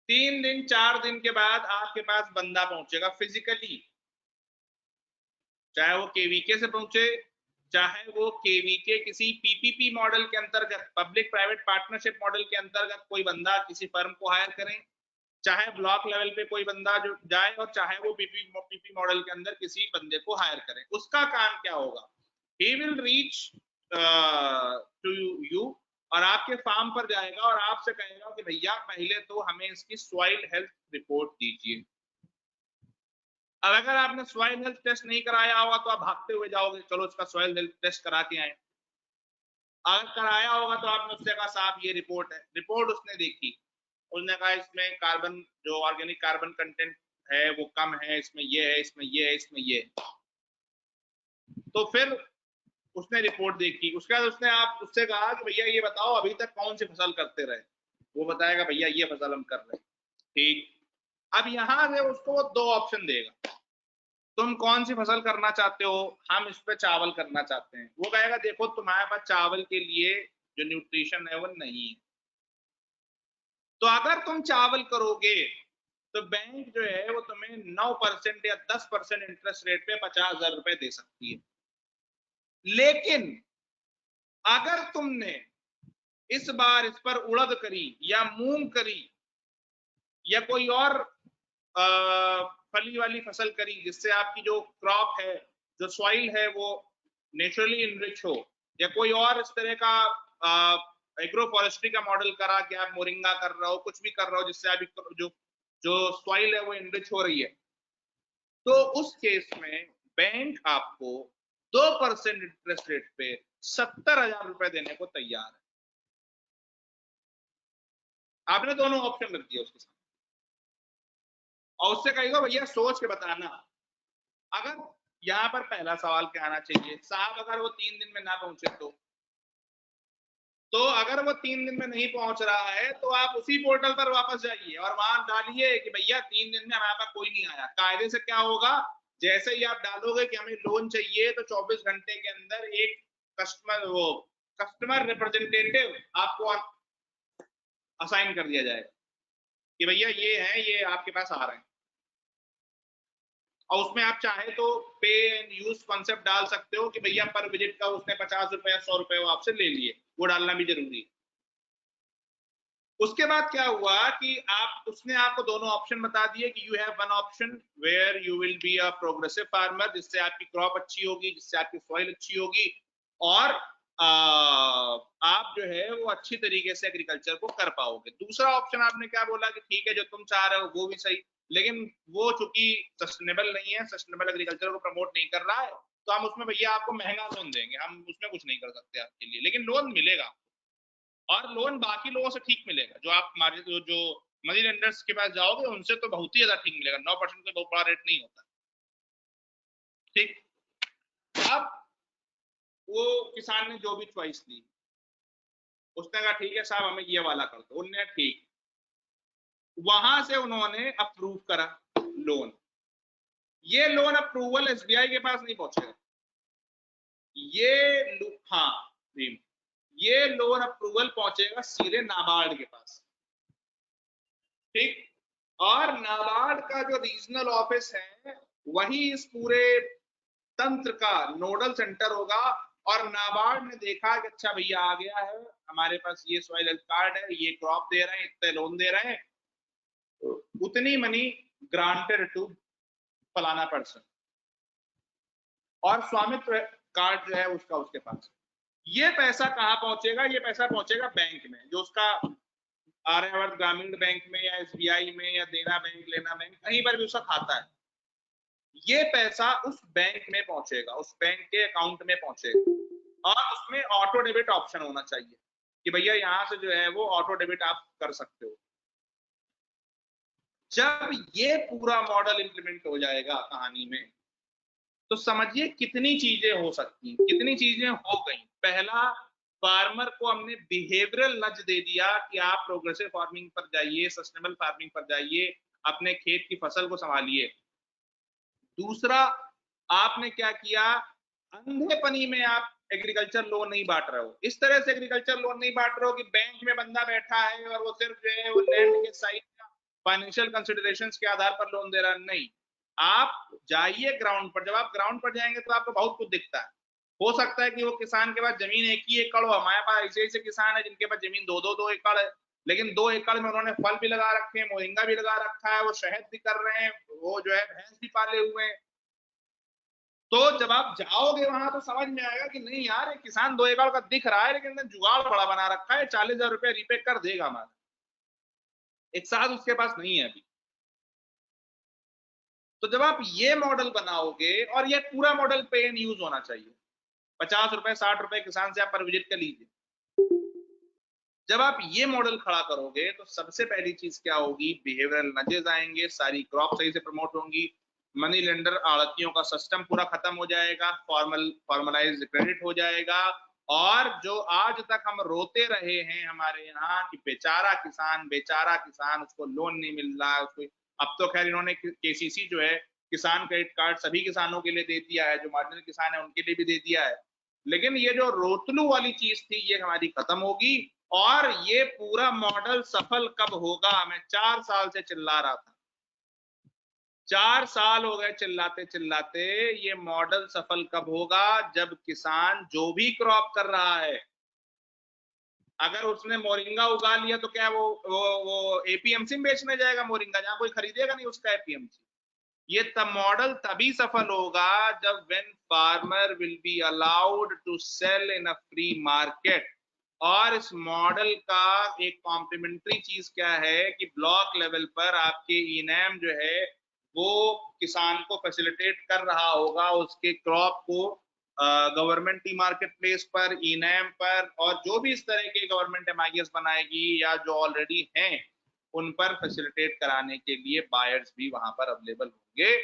3 दिन 4 दिन के बाद आपके पास बंदा पहुंचेगा फिजिकली, चाहे वो केवीके से पहुंचे, चाहे वो केवीके किसी पीपीपी मॉडल के अंतर्गत, पब्लिक प्राइवेट पार्टनरशिप मॉडल के अंतर्गत कोई बंदा किसी फर्म को हायर करें, चाहे ब्लॉक लेवल पे कोई बंदा जो जाए, और चाहे वो पीपी मॉडल के अंदर किसी बंदे को हायर करें। उसका काम क्या होगा, he will reach to you और आपके फार्म पर जाएगा और आपसे कहेगा कि भैया पहले तो हमें इसकी सॉइल हेल्थ रिपोर्ट दीजिए। अब अगर आपने सॉइल हेल्थ टेस्ट नहीं कराया होगा तो आप भागते हुए जाओगे, चलो इसका सॉइल हेल्थ टेस्ट करा के आए। अगर कराया होगा तो आपने उससे कहा साहब ये रिपोर्ट है, रिपोर्ट उसने देखी, उसने कहा इसमें कार्बन जो ऑर्गेनिक कार्बन कंटेंट है वो कम है, इसमें ये है, इसमें ये है, इसमें ये है। तो फिर उसने रिपोर्ट देखी, उसके बाद उसने आप उससे कहा कि भैया ये बताओ अभी तक कौन सी फसल करते रहे, वो बताएगा भैया ये फसल हम कर रहे हैं, ठीक। अब यहां से उसको वो 2 ऑप्शन देगा, तुम कौन सी फसल करना चाहते हो, हम इस पे चावल करना चाहते हैं। वो कहेगा देखो तुम्हारे पास चावल के लिए जो न्यूट्रिशन है वो नहीं है, तो अगर तुम चावल करोगे तो बैंक जो है वो तुम्हें 9% या 10% इंटरेस्ट रेट पे 50,000 रुपए दे सकती है। लेकिन अगर तुमने इस बार इस पर उड़द करी या मूंग करी या कोई और फली वाली फसल करी जिससे आपकी जो क्रॉप है, जो सॉइल है वो नेचुरली इनरिच हो, या कोई और इस तरह का एग्रो फॉरेस्ट्री का मॉडल करा कि आप मोरिंगा कर रहे हो, कुछ भी कर रहे हो जिससे आप जो सॉइल है वो इनरिच हो रही है, तो उस केस में बैंक आपको 2% इंटरेस्ट रेट पे 70,000 रुपए देने को तैयार है। आपने दोनों ऑप्शन रख दिया उसके साथ और उससे कहेगा भैया सोच के बताना। अगर यहाँ पर पहला सवाल क्या आना चाहिए साहब, अगर वो 3 दिन में ना पहुंचे तो अगर वो 3 दिन में नहीं पहुंच रहा है तो आप उसी पोर्टल पर वापस जाइए और वहां डालिए कि भैया 3 दिन में हमारे पास कोई नहीं आया। कायदे से क्या होगा, जैसे ही आप डालोगे कि हमें लोन चाहिए तो 24 घंटे के अंदर एक कस्टमर रिप्रेजेंटेटिव आपको असाइन कर दिया जाएगा कि भैया ये है, ये आपके पास आ रहे हैं। और उसमें आप चाहे तो पे एंड यूज कॉन्सेप्ट डाल सकते हो कि भैया पर विजिट का उसने 50 रुपए या 100 रुपए वो आपसे ले लिए, वो डालना भी जरूरी है। उसके बाद क्या हुआ कि उसने आपको दोनों ऑप्शन बता दिए कि you have one option where you will be a progressive farmer, जिससे आपकी क्रॉप अच्छी होगी, जिससे आपकी सॉइल अच्छी होगी और आप जो है वो अच्छी तरीके से एग्रीकल्चर को कर पाओगे। दूसरा ऑप्शन आपने क्या बोला कि ठीक है जो तुम चाह रहे हो वो भी सही, लेकिन वो चूंकि सस्टेनेबल नहीं है, सस्टेनेबल एग्रीकल्चर को प्रमोट नहीं कर रहा है, तो हम उसमें भैया आपको महंगा लोन देंगे, हम उसमें कुछ नहीं कर सकते आपके लिए, लेकिन लोन मिलेगा और लोन बाकी लोगों से ठीक मिलेगा। जो आप हमारे जो मनी लेंडर्स के पास जाओगे उनसे तो बहुत ही ज्यादा ठीक मिलेगा, 9% का बहुत बड़ा रेट नहीं होता, ठीक। अब वो किसान ने जो भी चॉइस दी, उसने कहा ठीक है साहब हमें ये वाला कर दो, उन्होंने ठीक, वहां से उन्होंने अप्रूव करा लोन। ये लोन अप्रूवल एसबीआई के पास नहीं पहुंचेगा, हाँ जी, ये लोन अप्रूवल पहुंचेगा सीधे नाबार्ड के पास, ठीक। और नाबार्ड का जो रीजनल ऑफिस है वही इस पूरे तंत्र का नोडल सेंटर होगा। और नाबार्ड ने देखा कि अच्छा भैया आ गया है हमारे पास, ये सॉइल हेल्थ कार्ड है, ये क्रॉप दे रहे हैं, इतने लोन दे रहे हैं, उतनी मनी ग्रांटेड टू फलाना पर्सन, और स्वामित्व कार्ड जो है उसका उसके पास। ये पैसा कहाँ पहुंचेगा? ये पैसा पहुंचेगा बैंक में, जो उसका आर्यावर्त ग्रामीण बैंक में या एसबीआई में या देना बैंक, लेना बैंक, कहीं पर भी उसका खाता है, ये पैसा उस बैंक में पहुंचेगा, उस बैंक के अकाउंट में पहुंचेगा। और उसमें ऑटो डेबिट ऑप्शन होना चाहिए कि भैया यहां से जो है वो ऑटो डेबिट आप कर सकते हो। जब ये पूरा मॉडल इंप्लीमेंट हो जाएगा कहानी में, तो समझिए कितनी चीजें हो सकती हैं, कितनी चीजें हो गई। पहला, फार्मर को हमने बिहेवियरल नज दे दिया कि आप प्रोग्रेसिव फार्मिंग पर जाइए, सस्टेनेबल फार्मिंग पर जाइए, अपने खेत की फसल को संभालिए। दूसरा, आपने क्या किया, अंधेपनी में आप एग्रीकल्चर लोन नहीं बांट रहे हो। इस तरह से एग्रीकल्चर लोन नहीं बांट रहे हो कि बैंक में बंदा बैठा है और वो सिर्फ जो है वो लैंड के साइज या फाइनेंशियल कंसिडरेशंस के आधार पर लोन दे रहा है। नहीं, आप जाइए ग्राउंड पर। जब आप ग्राउंड पर जाएंगे तो आपको बहुत कुछ दिखता है। हो सकता है कि वो किसान के पास जमीन 1 ही एकड़ हो, हमारे पास ऐसे ऐसे किसान है जिनके पास जमीन 2-2 एकड़ है, लेकिन 2 एकड़ में उन्होंने फल भी लगा रखे हैं, मोरिंगा भी लगा रखा है, वो शहद भी कर रहे हैं, वो जो है भैंस भी पाले हुए हैं। तो जब आप जाओगे वहां तो समझ में आएगा कि नहीं यार, ये किसान 2 एकड़ का दिख रहा है लेकिन जुगाड़ बड़ा बना रखा है, 40,000 रुपया रीपे कर देगा हमारा, एक साथ उसके पास नहीं है अभी। तो जब आप ये मॉडल बनाओगे, और ये पूरा मॉडल पे एंड यूज होना चाहिए, 50 रुपए 60 रुपए किसान से आप पर विजिट कर लीजिए। जब आप ये मॉडल खड़ा करोगे तो सबसे पहली चीज क्या होगी, बिहेवियरल नजेस आएंगे, सारी क्रॉप सही से प्रमोट होंगी, मनी लेंडर आड़तियों का सिस्टम पूरा खत्म हो जाएगा, फॉर्मलाइज क्रेडिट हो जाएगा। और जो आज तक हम रोते रहे हैं हमारे यहाँ कि बेचारा किसान उसको लोन नहीं मिल रहा है, उसको, अब तो खैर इन्होंने केसीसी जो है किसान क्रेडिट कार्ड सभी किसानों के लिए दे दिया है, जो मार्जिनल किसान है उनके लिए भी दे दिया है। लेकिन ये जो रोतलू वाली चीज थी ये हमारी खत्म होगी। और ये पूरा मॉडल सफल कब होगा? मैं 4 साल से चिल्ला रहा था, 4 साल हो गए चिल्लाते चिल्लाते। ये मॉडल सफल कब होगा? जब किसान जो भी क्रॉप कर रहा है, अगर उसने मोरिंगा उगा लिया तो क्या वो एपीएमसी में बेचने जाएगा मोरिंगा, जहां कोई खरीदेगा नहीं उसका एपीएमसी। ये मॉडल तभी सफल होगा जब when farmer will be allowed to sell in a free market. और इस मॉडल का एक कॉम्प्लीमेंट्री चीज क्या है कि ब्लॉक लेवल पर आपके इनैम जो है वो किसान को फैसिलिटेट कर रहा होगा उसके क्रॉप को गवर्नमेंट ई मार्केट प्लेस पर, इनैम पर, और जो भी इस तरह के गवर्नमेंट एमआईएस बनाएगी या जो ऑलरेडी हैं उन पर फैसिलिटेट कराने के लिए बायर्स भी वहां पर अवेलेबल होंगे।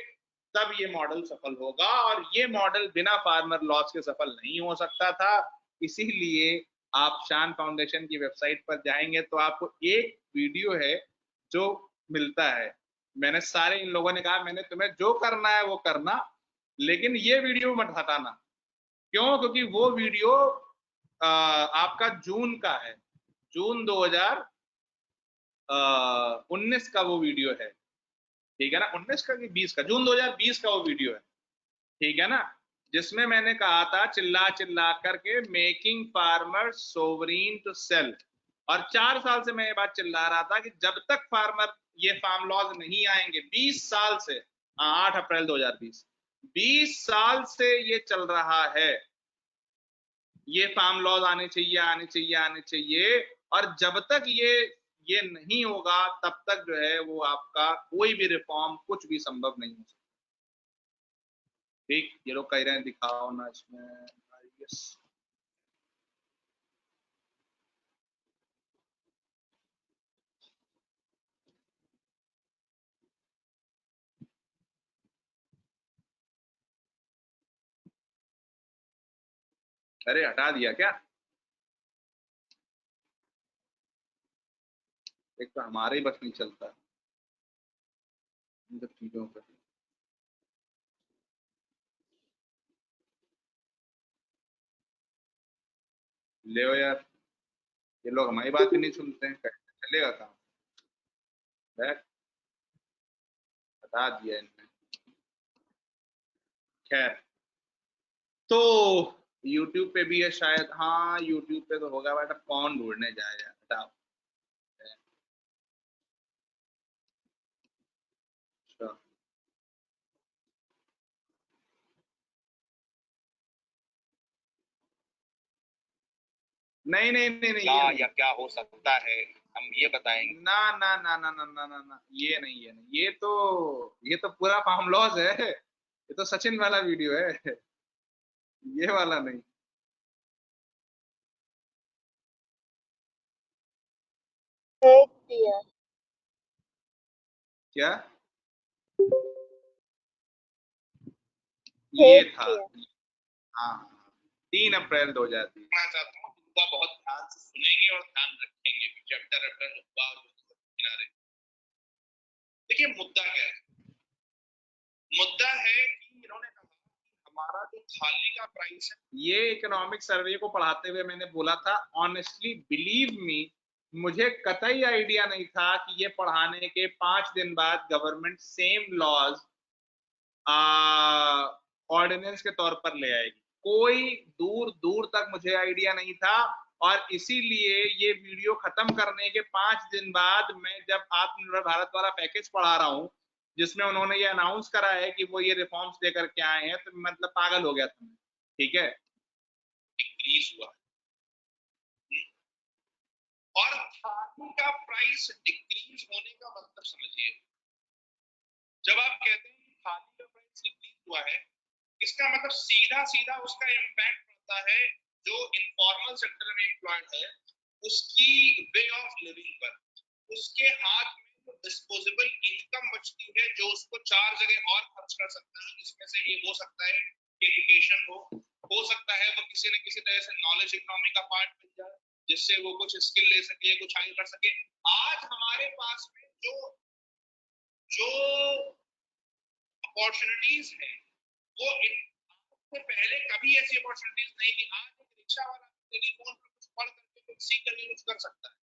तब ये मॉडल सफल होगा। और ये मॉडल बिना फार्मर लॉस के सफल नहीं हो सकता था। इसीलिए आप शान फाउंडेशन की वेबसाइट पर जाएंगे तो आपको एक वीडियो है जो मिलता है। मैंने सारे इन लोगों ने कहा मैंने तुम्हें जो करना है वो करना, लेकिन ये वीडियो मत हटाना। क्यों? क्योंकि वो वीडियो आपका जून का है, जून 2019 का वो वीडियो है, ठीक है ना? 19 का कि 20 का, जून 2020 का वो वीडियो है, ठीक है ना? जिसमें मैंने कहा था चिल्ला चिल्ला करके making farmer sovereign to sell. और 4 साल से मैं ये बात चिल्ला रहा था कि जब तक फार्मर ये फार्म लॉज नहीं आएंगे, 20 साल से, 8 अप्रैल 2020, 20 साल से ये चल रहा है, ये फार्म लॉज आने चाहिए आने चाहिए आने चाहिए। और जब तक ये नहीं होगा तब तक जो है वो आपका कोई भी रिफॉर्म कुछ भी संभव नहीं हो सकता। ठीक, ये लोग कह रहे हैं दिखाओ ना इसमें, यस। अरे हटा दिया क्या? एक तो हमारे ही बस नहीं चलता इन सब चीजों पर। ले यार, ये लोग हमारी बात ही नहीं सुनते हैं, कैसे चलेगा काम? बैठ, बता दिया इन्होंने। खैर, तो YouTube पे भी है शायद, हाँ YouTube पे तो होगा, बट अब कौन ढूंढने जाए यार, बताओ। अच्छा, नहीं नहीं नहीं नहीं, क्या ये या क्या हो सकता है, हम ये बताएंगे। ना ना ना ना ना ना ना ना, ये नहीं, ये नहीं, ये तो पूरा फार्म लॉस है, ये तो सचिन वाला वीडियो है, ये वाला नहीं। क्या ये था? हाँ, 3 अप्रैल 2020। मैं चाहता हूँ मुद्दा बहुत ध्यान से सुनेंगे और ध्यान रखेंगे कि चैप्टर रेफरेंस उपवाद किनारे। देखिए मुद्दा क्या है, मुद्दा है कि इन्होंने कहा कि हमारा जो थाली का प्राइस है, ये इकोनॉमिक सर्वे को पढ़ाते हुए मैंने बोला था, ऑनेस्टली बिलीव मी, मुझे कतई आइडिया नहीं था कि ये पढ़ाने के 5 दिन बाद गवर्नमेंट सेम लॉज ऑर्डिनेंस के तौर पर ले आएगी। कोई दूर दूर तक मुझे आइडिया नहीं था, और इसीलिए ये वीडियो खत्म करने के 5 दिन बाद मैं जब आत्मनिर्भर भारत वाला पैकेज पढ़ा रहा हूँ, जिसमें उन्होंने ये अनाउंस करा है कि वो ये रिफॉर्म्स लेकर के आए हैं, तो मतलब पागल हो गया था। ठीक है, डिक्रीज हुआ और थाली का प्राइस डिक्रीज होने का मतलब समझिए, जब आप कहते हैं कि थाली का प्राइस डिक्रीज हुआ है, इसका मतलब सीधा सीधा उसका इम्पैक्ट पड़ता है जो इनफॉर्मल सेक्टर में एम्प्लॉयड है उसकी वे ऑफ लिविंग पर, उसके हाथ में जो डिस्पोजेबल इनकम बचती है जो उसको 4 जगह और खर्च कर सकता है, जिसमें से ये हो सकता है कि एजुकेशन हो सकता है वो किसी न किसी तरह से नॉलेज इकोनॉमी का पार्ट बन जाए जिससे वो कुछ स्किल ले सके, कुछ आगे कर सके। आज हमारे पास में जो जो अपॉर्चुनिटीज हैं वो से पहले कभी ऐसी अपॉर्चुनिटीज नहीं थी। आज एक रिक्शा वाला टेलीफोन पर कुछ पढ़ करके कुछ सीख करके कुछ कर सकता है,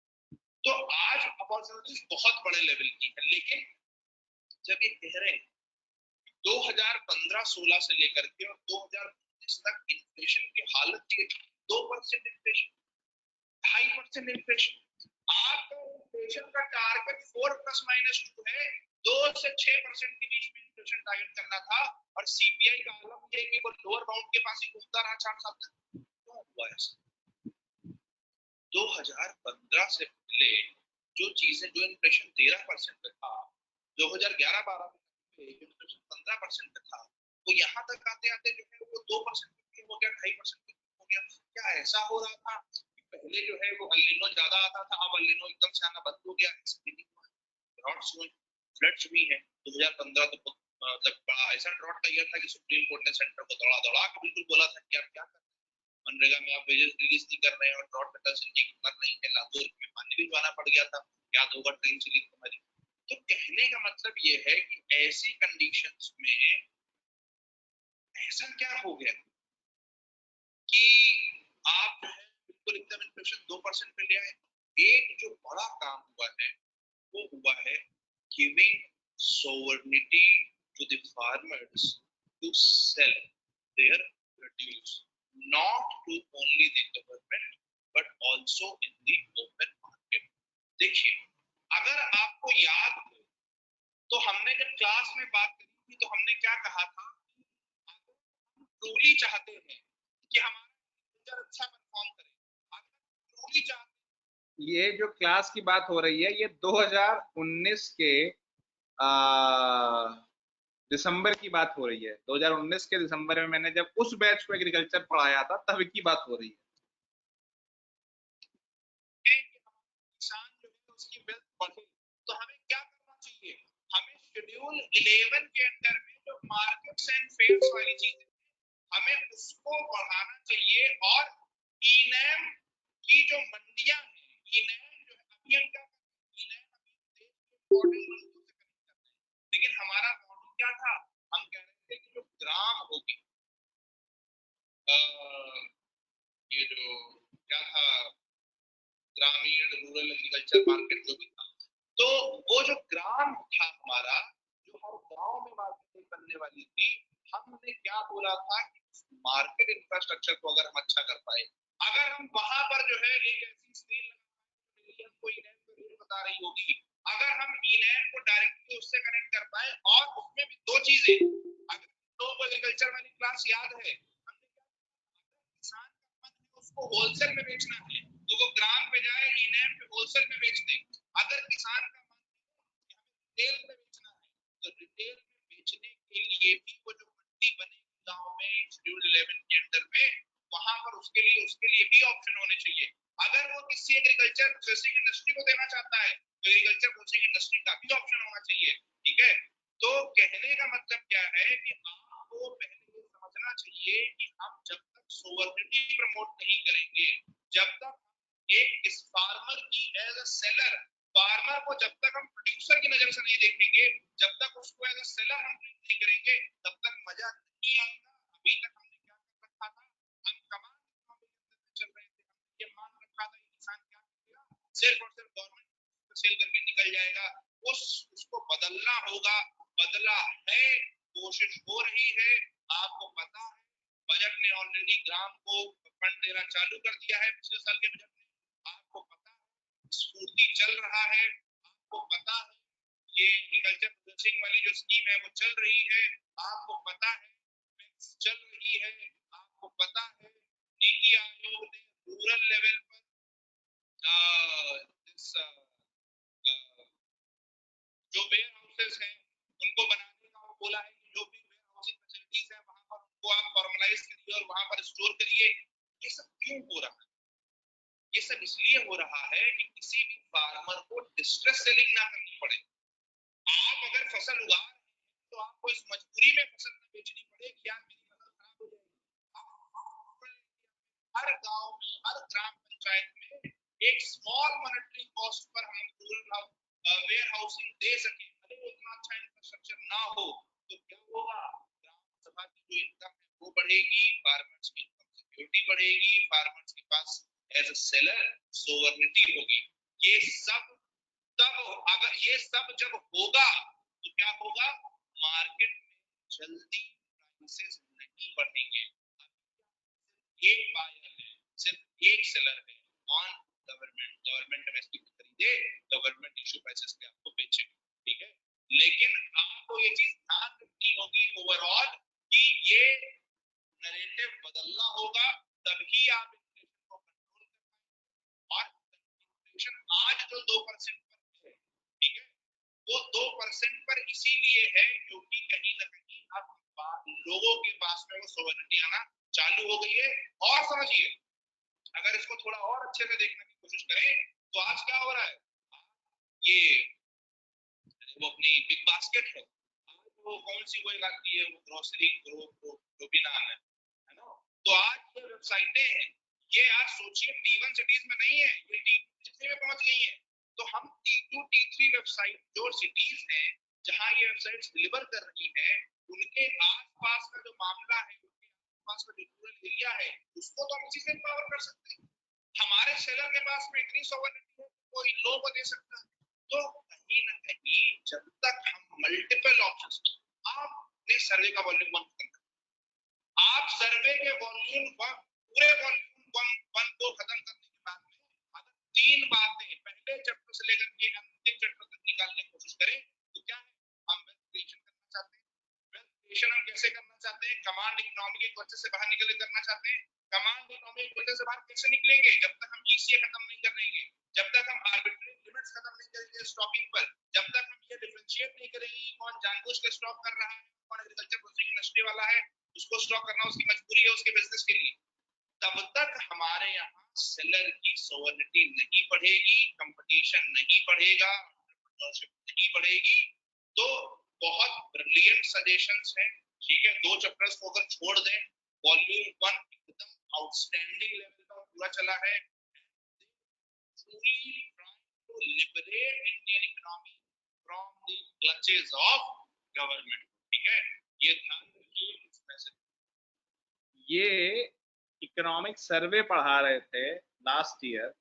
तो आज अपॉर्चुनिटीज बहुत बड़े लेवल की है। लेकिन जब ये कह रहे हैं 2015-16 से लेकर के और 2019 तक इन्फ्लेशन की हालत थी 2% इन्फ्लेशन, 2.5% इन्फ्लेशन, आपका इन्फ्लेशन का टारगेट 4+-2 है, 2 से 6% के बीच में इन्फ्लेशन टारगेट करना था, और सीपीआई का आलम ये कि वो लोअर बाउंड के पास ही घूमता रहा 4 साल तक। क्यों हुआ ऐसा? 2015 से पहले जो चीजें, जो इन्फ्लेशन 13% पे था, 2011-12 में इन्फ्लेशन 15% पे था, वो यहाँ तक आते आते जो है वो 2% हो गया, 2.5% हो गया। क्या ऐसा हो रहा था पहले जो है वो अल्नीनो ज्यादा आता था, अब अल्नीनो एकदम से आना बंद हो गया? ड्रॉट्स हुए, फ्लड्स भी है। 2015 तो मतलब बड़ा ऐसा ड्रॉट का ईयर था कि सुप्रीम कोर्ट ने सेंटर को दौड़ा के बिल्कुल बोला था कि आप क्या कर रहे हैं, मनरेगा में आप वेजेस रिलीज नहीं कर रहे हैं और ड्रॉट कटर्स की उम्र नहीं है, लातूर में पानी भिजवाना पड़ गया था, याद होगा ट्रेन चली हमारी। तो कहने का मतलब ये है कि ऐसी कंडीशंस में ऐसा क्या हो गया कि आप जो है बिल्कुल एकदम इन्फ्लेशन 2% पे ले आए। एक जो बड़ा काम हुआ है वो हुआ है giving sovereignty to the farmers to sell their produce, not to only the government but also in the open market. देखिए, अगर आपको याद हो तो हमने जब क्लास में बात करी थी तो हमने क्या कहा था, ट्रूली चाहते हैं कि हमारा फ्यूचर अच्छा परफॉर्म करे, अगर ट्रूली चाहते, ये जो क्लास की बात हो रही है ये 2019 के दिसंबर की बात हो रही है। 2019 के दिसंबर में मैंने जब उस बैच को एग्रीकल्चर पढ़ाया था तब की बात हो रही है। किसान जो है उसकी वेल्थ बढ़े तो हमें क्या करना चाहिए? हमें शेड्यूल 11 के अंदर में जो मार्केट्स एंड फेयर्स वाली चीजें हमें उसको बढ़ाना चाहिए, और ईनैम की जो मंडियां हैं, ईनैम जो है अभी हम क्या करते हैं, ईनैम अभी देश के इम्पोर्टेंट मंडियों से कनेक्ट करते हैं, लेकिन हमारा मॉडल क्या था, हम कह रहे थे कि जो ग्राम होगी, ये जो क्या था, ग्रामीण रूरल एग्रीकल्चर मार्केट जो भी था, तो वो जो ग्राम था हमारा, जो हर गांव में मार्केटिंग बनने वाली थी, हमने क्या बोला था कि मार्केट इंफ्रास्ट्रक्चर को अगर हम अच्छा कर पाए, अगर हम वहां पर जो है एक ऐसी स्क्रीन को इनैम को रेट बता रही होगी, अगर हम इनैम को डायरेक्टली उससे कनेक्ट कर पाए, और उसमें भी दो चीजें, अगर लोगों को एग्रीकल्चर वाली क्लास याद है, किसान का मन है उसको होलसेल में बेचना है, तो वो ग्राम पे जाए, इनैम पे होलसेल में बेच दे। अगर किसान का मन है रिटेल में बेचना है, तो रिटेल में बेचने के लिए भी वो जो मंडी बनेगी गांव में शेड्यूल 11 के अंडर में, वहां पर उसके लिए भी ऑप्शन होने चाहिए। अगर वो किसी एग्रीकल्चर प्रोसेसिंग इंडस्ट्री को देना चाहता है, तो एग्रीकल्चर प्रोसेसिंग इंडस्ट्री का भी ऑप्शन होना चाहिए। ठीक है, तो कहने का मतलब क्या है कि आपको पहले ये समझना चाहिए कि हम जब तक सोवर्निटी प्रमोट नहीं करेंगे, जब तक एक इस फार्मर की एज अ सेलर, फार्मर को जब तक हम प्रोड्यूसर की नजर से नहीं देखेंगे, जब तक उसको एज अ सेलर हम ट्रीट नहीं करेंगे, तब तक मजा नहीं आएगा। अभी तक हमने क्या कर रखा था, हम कमांड चल रहे थे, हमने ये मान रखा था कि किसान क्या करेगा, सिर्फ और सिर्फ गवर्नमेंट सेल करके निकल जाएगा। उसको बदलना होगा, बदला है, कोशिश हो रही है। आपको पता है बजट ने ऑलरेडी ग्राम को फंड देना चालू कर दिया है, पिछले साल के बजट में। आपको पता है स्फूर्ति चल रहा है, आपको पता है ये एग्रीकल्चर प्रोसेसिंग वाली जो स्कीम है वो चल रही है, आपको पता है चल रही है, आपको पता है नीति आयोग ने रूरल लेवल पर जो वेयर हाउसेस हैं उनको बनाने का वो बोला है कि जो भी वेयर हाउसिंग फैसिलिटीज है वहां पर उनको आप फॉर्मलाइज करिए और वहां पर स्टोर करिए। ये सब क्यों हो रहा है? ये सब इसलिए हो रहा है कि किसी भी फार्मर को डिस्ट्रेस सेलिंग ना करनी पड़े। आप अगर फसल उगा रहे हैं तो आपको इस मजबूरी में फसल न बेचनी पड़े कि यार मेरी फसल खराब हो जाएगी। हर गांव में, हर ग्राम पंचायत में एक स्मॉल मॉनेटरी कॉस्ट पर हम रूरल वेयर हाउसिंग दे सके, भले उतना अच्छा इंफ्रास्ट्रक्चर ना हो, तो क्या होगा, ग्राम सभा की जो इनकम है वो बढ़ेगी, फार्मर्स की इनकम सिक्योरिटी बढ़ेगी, फार्मर्स के पास एज अ सेलर सोवर्निटी होगी। ये सब तब, अगर ये सब जब होगा तो क्या होगा, मार्केट में जल्दी प्राइसेस नहीं बढ़ेंगे। एक बायर है, सिर्फ एक सेलर है ऑन गवर्नमेंट एमएसपी पे खरीदे, गवर्नमेंट इशू प्राइसेस पे आपको बेचे। ठीक है, लेकिन आपको ये चीज ध्यान रखनी होगी ओवरऑल कि ये नैरेटिव बदलना होगा, तभी आप इन्फ्लेशन को कंट्रोल कर पाएंगे। और इन्फ्लेशन आज जो 2% पर है, ठीक है, वो 2% पर इसीलिए है क्योंकि कहीं ना कहीं अब लोगों के पास में वो सोवर्निटी आना चालू हो गई है। और समझिए, अगर इसको थोड़ा और अच्छे से देखने की कोशिश करें तो आज क्या हो रहा है, ये वो अपनी बिग बास्केट है, वो कौन सी वो आती है, वो ग्रोसरी जो भी नाम है ना, तो आज ये वेबसाइटें हैं, ये आज सोचिए T1 सिटीज में नहीं है, ये T3 में पहुंच गई है। तो हम T2 T3 वेबसाइट जो सिटीज हैं जहां ये वेबसाइट्स डिलीवर कर रही हैं, उनके आसपास का जो मामला है, उनके आसपास का जो रूरल एरिया है, उसको तो हम इसी से एम्पावर कर सकते हैं। हमारे सेलर के पास में इतनी सोवर्निटी है वो इन लोगों को दे सकता है। तो कहीं ना कहीं जब तक हम मल्टीपल ऑप्शंस, आपने सर्वे का वॉल्यूम 1 खत्म कर, आप सर्वे के वॉल्यूम 1 पूरे वॉल्यूम 1 को खत्म करने के बाद में अगर 3 बातें पहले चैप्टर से लेकर के अंतिम चैप्टर तक निकालने की कोशिश करें तो क्या है, हम वेल्थ क्रिएशन करना चाहते हैं। वेल्थ क्रिएशन हम कैसे करना चाहते हैं, कमांड इकोनॉमी के क्वेश्चन से बाहर निकल करना चाहते हैं। कमांड इकोनॉमी के क्वेश्चन से बाहर कैसे निकलेंगे, जब तक हम ईसीए खत्म नहीं कर देंगे, जब तक हम आर्बिट्रेरी लिमिट्स खत्म नहीं करेंगे स्टॉकिंग पर, जब तक हम ये डिफरेंशिएट नहीं करेंगे कौन जानबूझ के स्टॉक कर रहा है, कौन एग्रीकल्चर प्रोसेसिंग इंडस्ट्री वाला है, उसको स्टॉक करना उसकी मजबूरी है उसके बिजनेस के लिए, तब तक हमारे यहाँ सेलर की सोवर्निटी नहीं बढ़ेगी, कंपटीशन नहीं बढ़ेगा, एंटरप्रेन्योरशिप नहीं बढ़ेगी। तो बहुत ब्रिलियंट सजेशंस हैं। ठीक है, 2 चैप्टर्स को अगर छोड़ दें, वॉल्यूम 1 एकदम आउटस्टैंडिंग लेवल पर पूरा चला है। truly trying to liberate Indian economy from the clutches of government। ठीक है, ये ध्यान रखिए इस मैसेज। ये इकोनॉमिक सर्वे पढ़ा रहे थे लास्ट ईयर,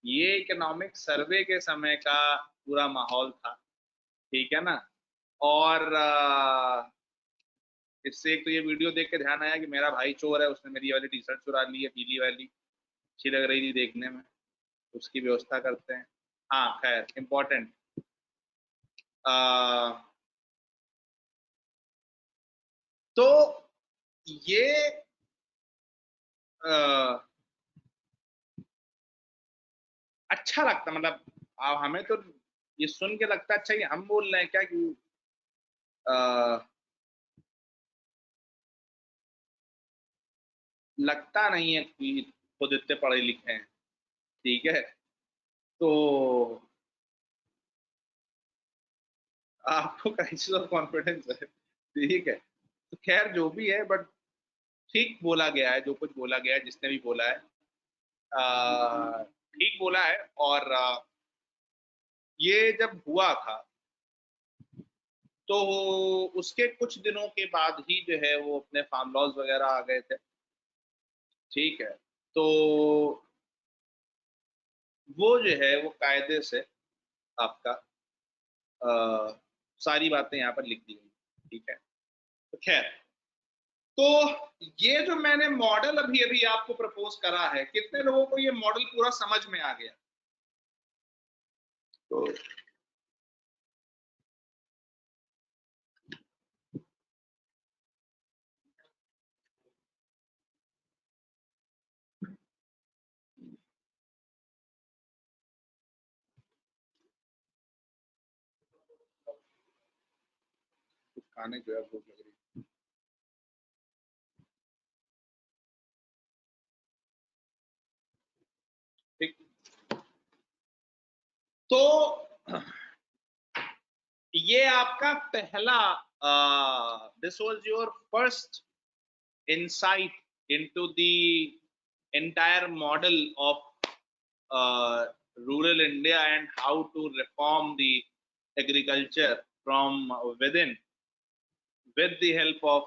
ये इकोनॉमिक सर्वे के समय का पूरा माहौल था, ठीक है ना। और इससे एक तो ये वीडियो देख के ध्यान आया कि मेरा भाई चोर है, उसने मेरी ये वाली टी शर्ट चुरा ली है, पीली वाली, अच्छी लग रही थी देखने में, उसकी व्यवस्था करते हैं। हाँ खैर इम्पोर्टेंट, तो ये अच्छा लगता, मतलब हमें तो ये सुन के लगता अच्छा कि हम बोल रहे हैं क्या कि लगता नहीं है कि खुद इतने पढ़े लिखे हैं, ठीक है। तो आपको क्राइसिस ऑफ कॉन्फिडेंस है, ठीक है। तो खैर जो भी है, बट ठीक बोला गया है, जो कुछ बोला गया है, जिसने भी बोला है ठीक बोला है। और ये जब हुआ था तो उसके कुछ दिनों के बाद ही जो है वो अपने फार्म लॉज वगैरह आ गए थे, ठीक है। तो वो जो है वो कायदे से आपका सारी बातें यहाँ पर लिख दी गई, ठीक है। तो खैर, तो ये जो मैंने मॉडल अभी अभी आपको प्रपोज करा है, कितने लोगों को ये मॉडल पूरा समझ में आ गया? तो कुछ खाने जो है भूख लग रही है। ठीक, तो ये आपका पहला this was your first insight into the entire model of rural India and how to reform the agriculture from within with the help of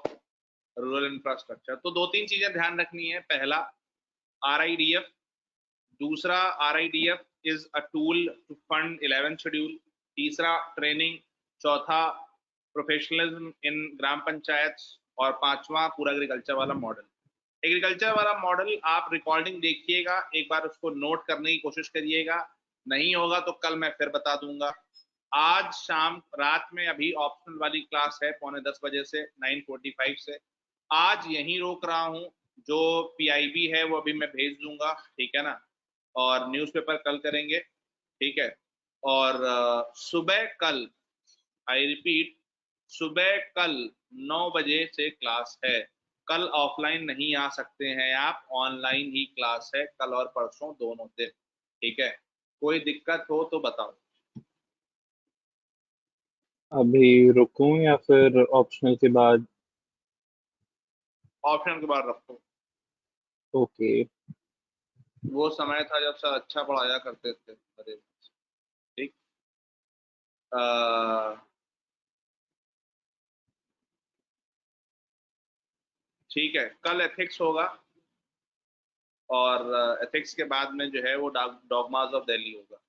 rural infrastructure। तो दो तीन चीजें ध्यान रखनी है। पहला RIDF, दूसरा RIDF is a tool to fund 11th schedule, तीसरा ट्रेनिंग, चौथा प्रोफेशनलिज्म इन ग्राम पंचायत, और पांचवा पूरा एग्रीकल्चर वाला मॉडल। एग्रीकल्चर वाला मॉडल आप रिकॉर्डिंग देखिएगा, एक बार उसको नोट करने की कोशिश करिएगा, नहीं होगा तो कल मैं फिर बता दूंगा। आज शाम रात में अभी ऑप्शनल वाली क्लास है 9:45 बजे से 9:45 से। आज यहीं रोक रहा हूं, जो PIB है वो अभी मैं भेज दूंगा, ठीक है ना। और न्यूज़पेपर कल करेंगे, ठीक है। और सुबह कल, आई रिपीट, सुबह कल 9 बजे से क्लास है। कल ऑफलाइन नहीं आ सकते हैं आप, ऑनलाइन ही क्लास है कल और परसों दोनों दिन, ठीक है। कोई दिक्कत हो तो बताओ। अभी रुकूं या फिर ऑप्शनल के बाद? ऑप्शन के बाद रखो। ओके। वो समय था जब सर अच्छा पढ़ाया करते थे, अरे ठीक। ठीक है, कल एथिक्स होगा, और एथिक्स के बाद में जो है वो डॉगमास ऑफ दिल्ली होगा।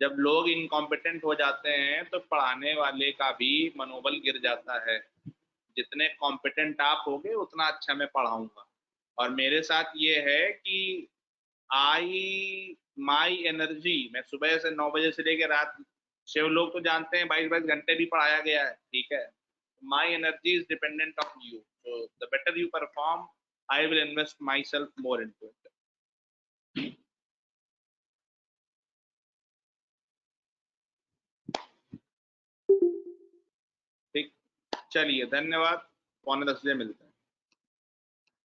जब लोग इनकॉम्पिटेंट हो जाते हैं तो पढ़ाने वाले का भी मनोबल गिर जाता है। जितने कॉम्पिटेंट आप होगे उतना अच्छा मैं पढ़ाऊंगा। और मेरे साथ ये है कि माई एनर्जी, मैं सुबह से 9 बजे से लेकर रात, शिव लोग तो जानते हैं 22-22 घंटे भी पढ़ाया गया है, ठीक है। My energy is dependent on you, so the better you perform, I will invest my self more into it. ठीक, चलिए धन्यवाद। 9:45 बजे मिलते हैं।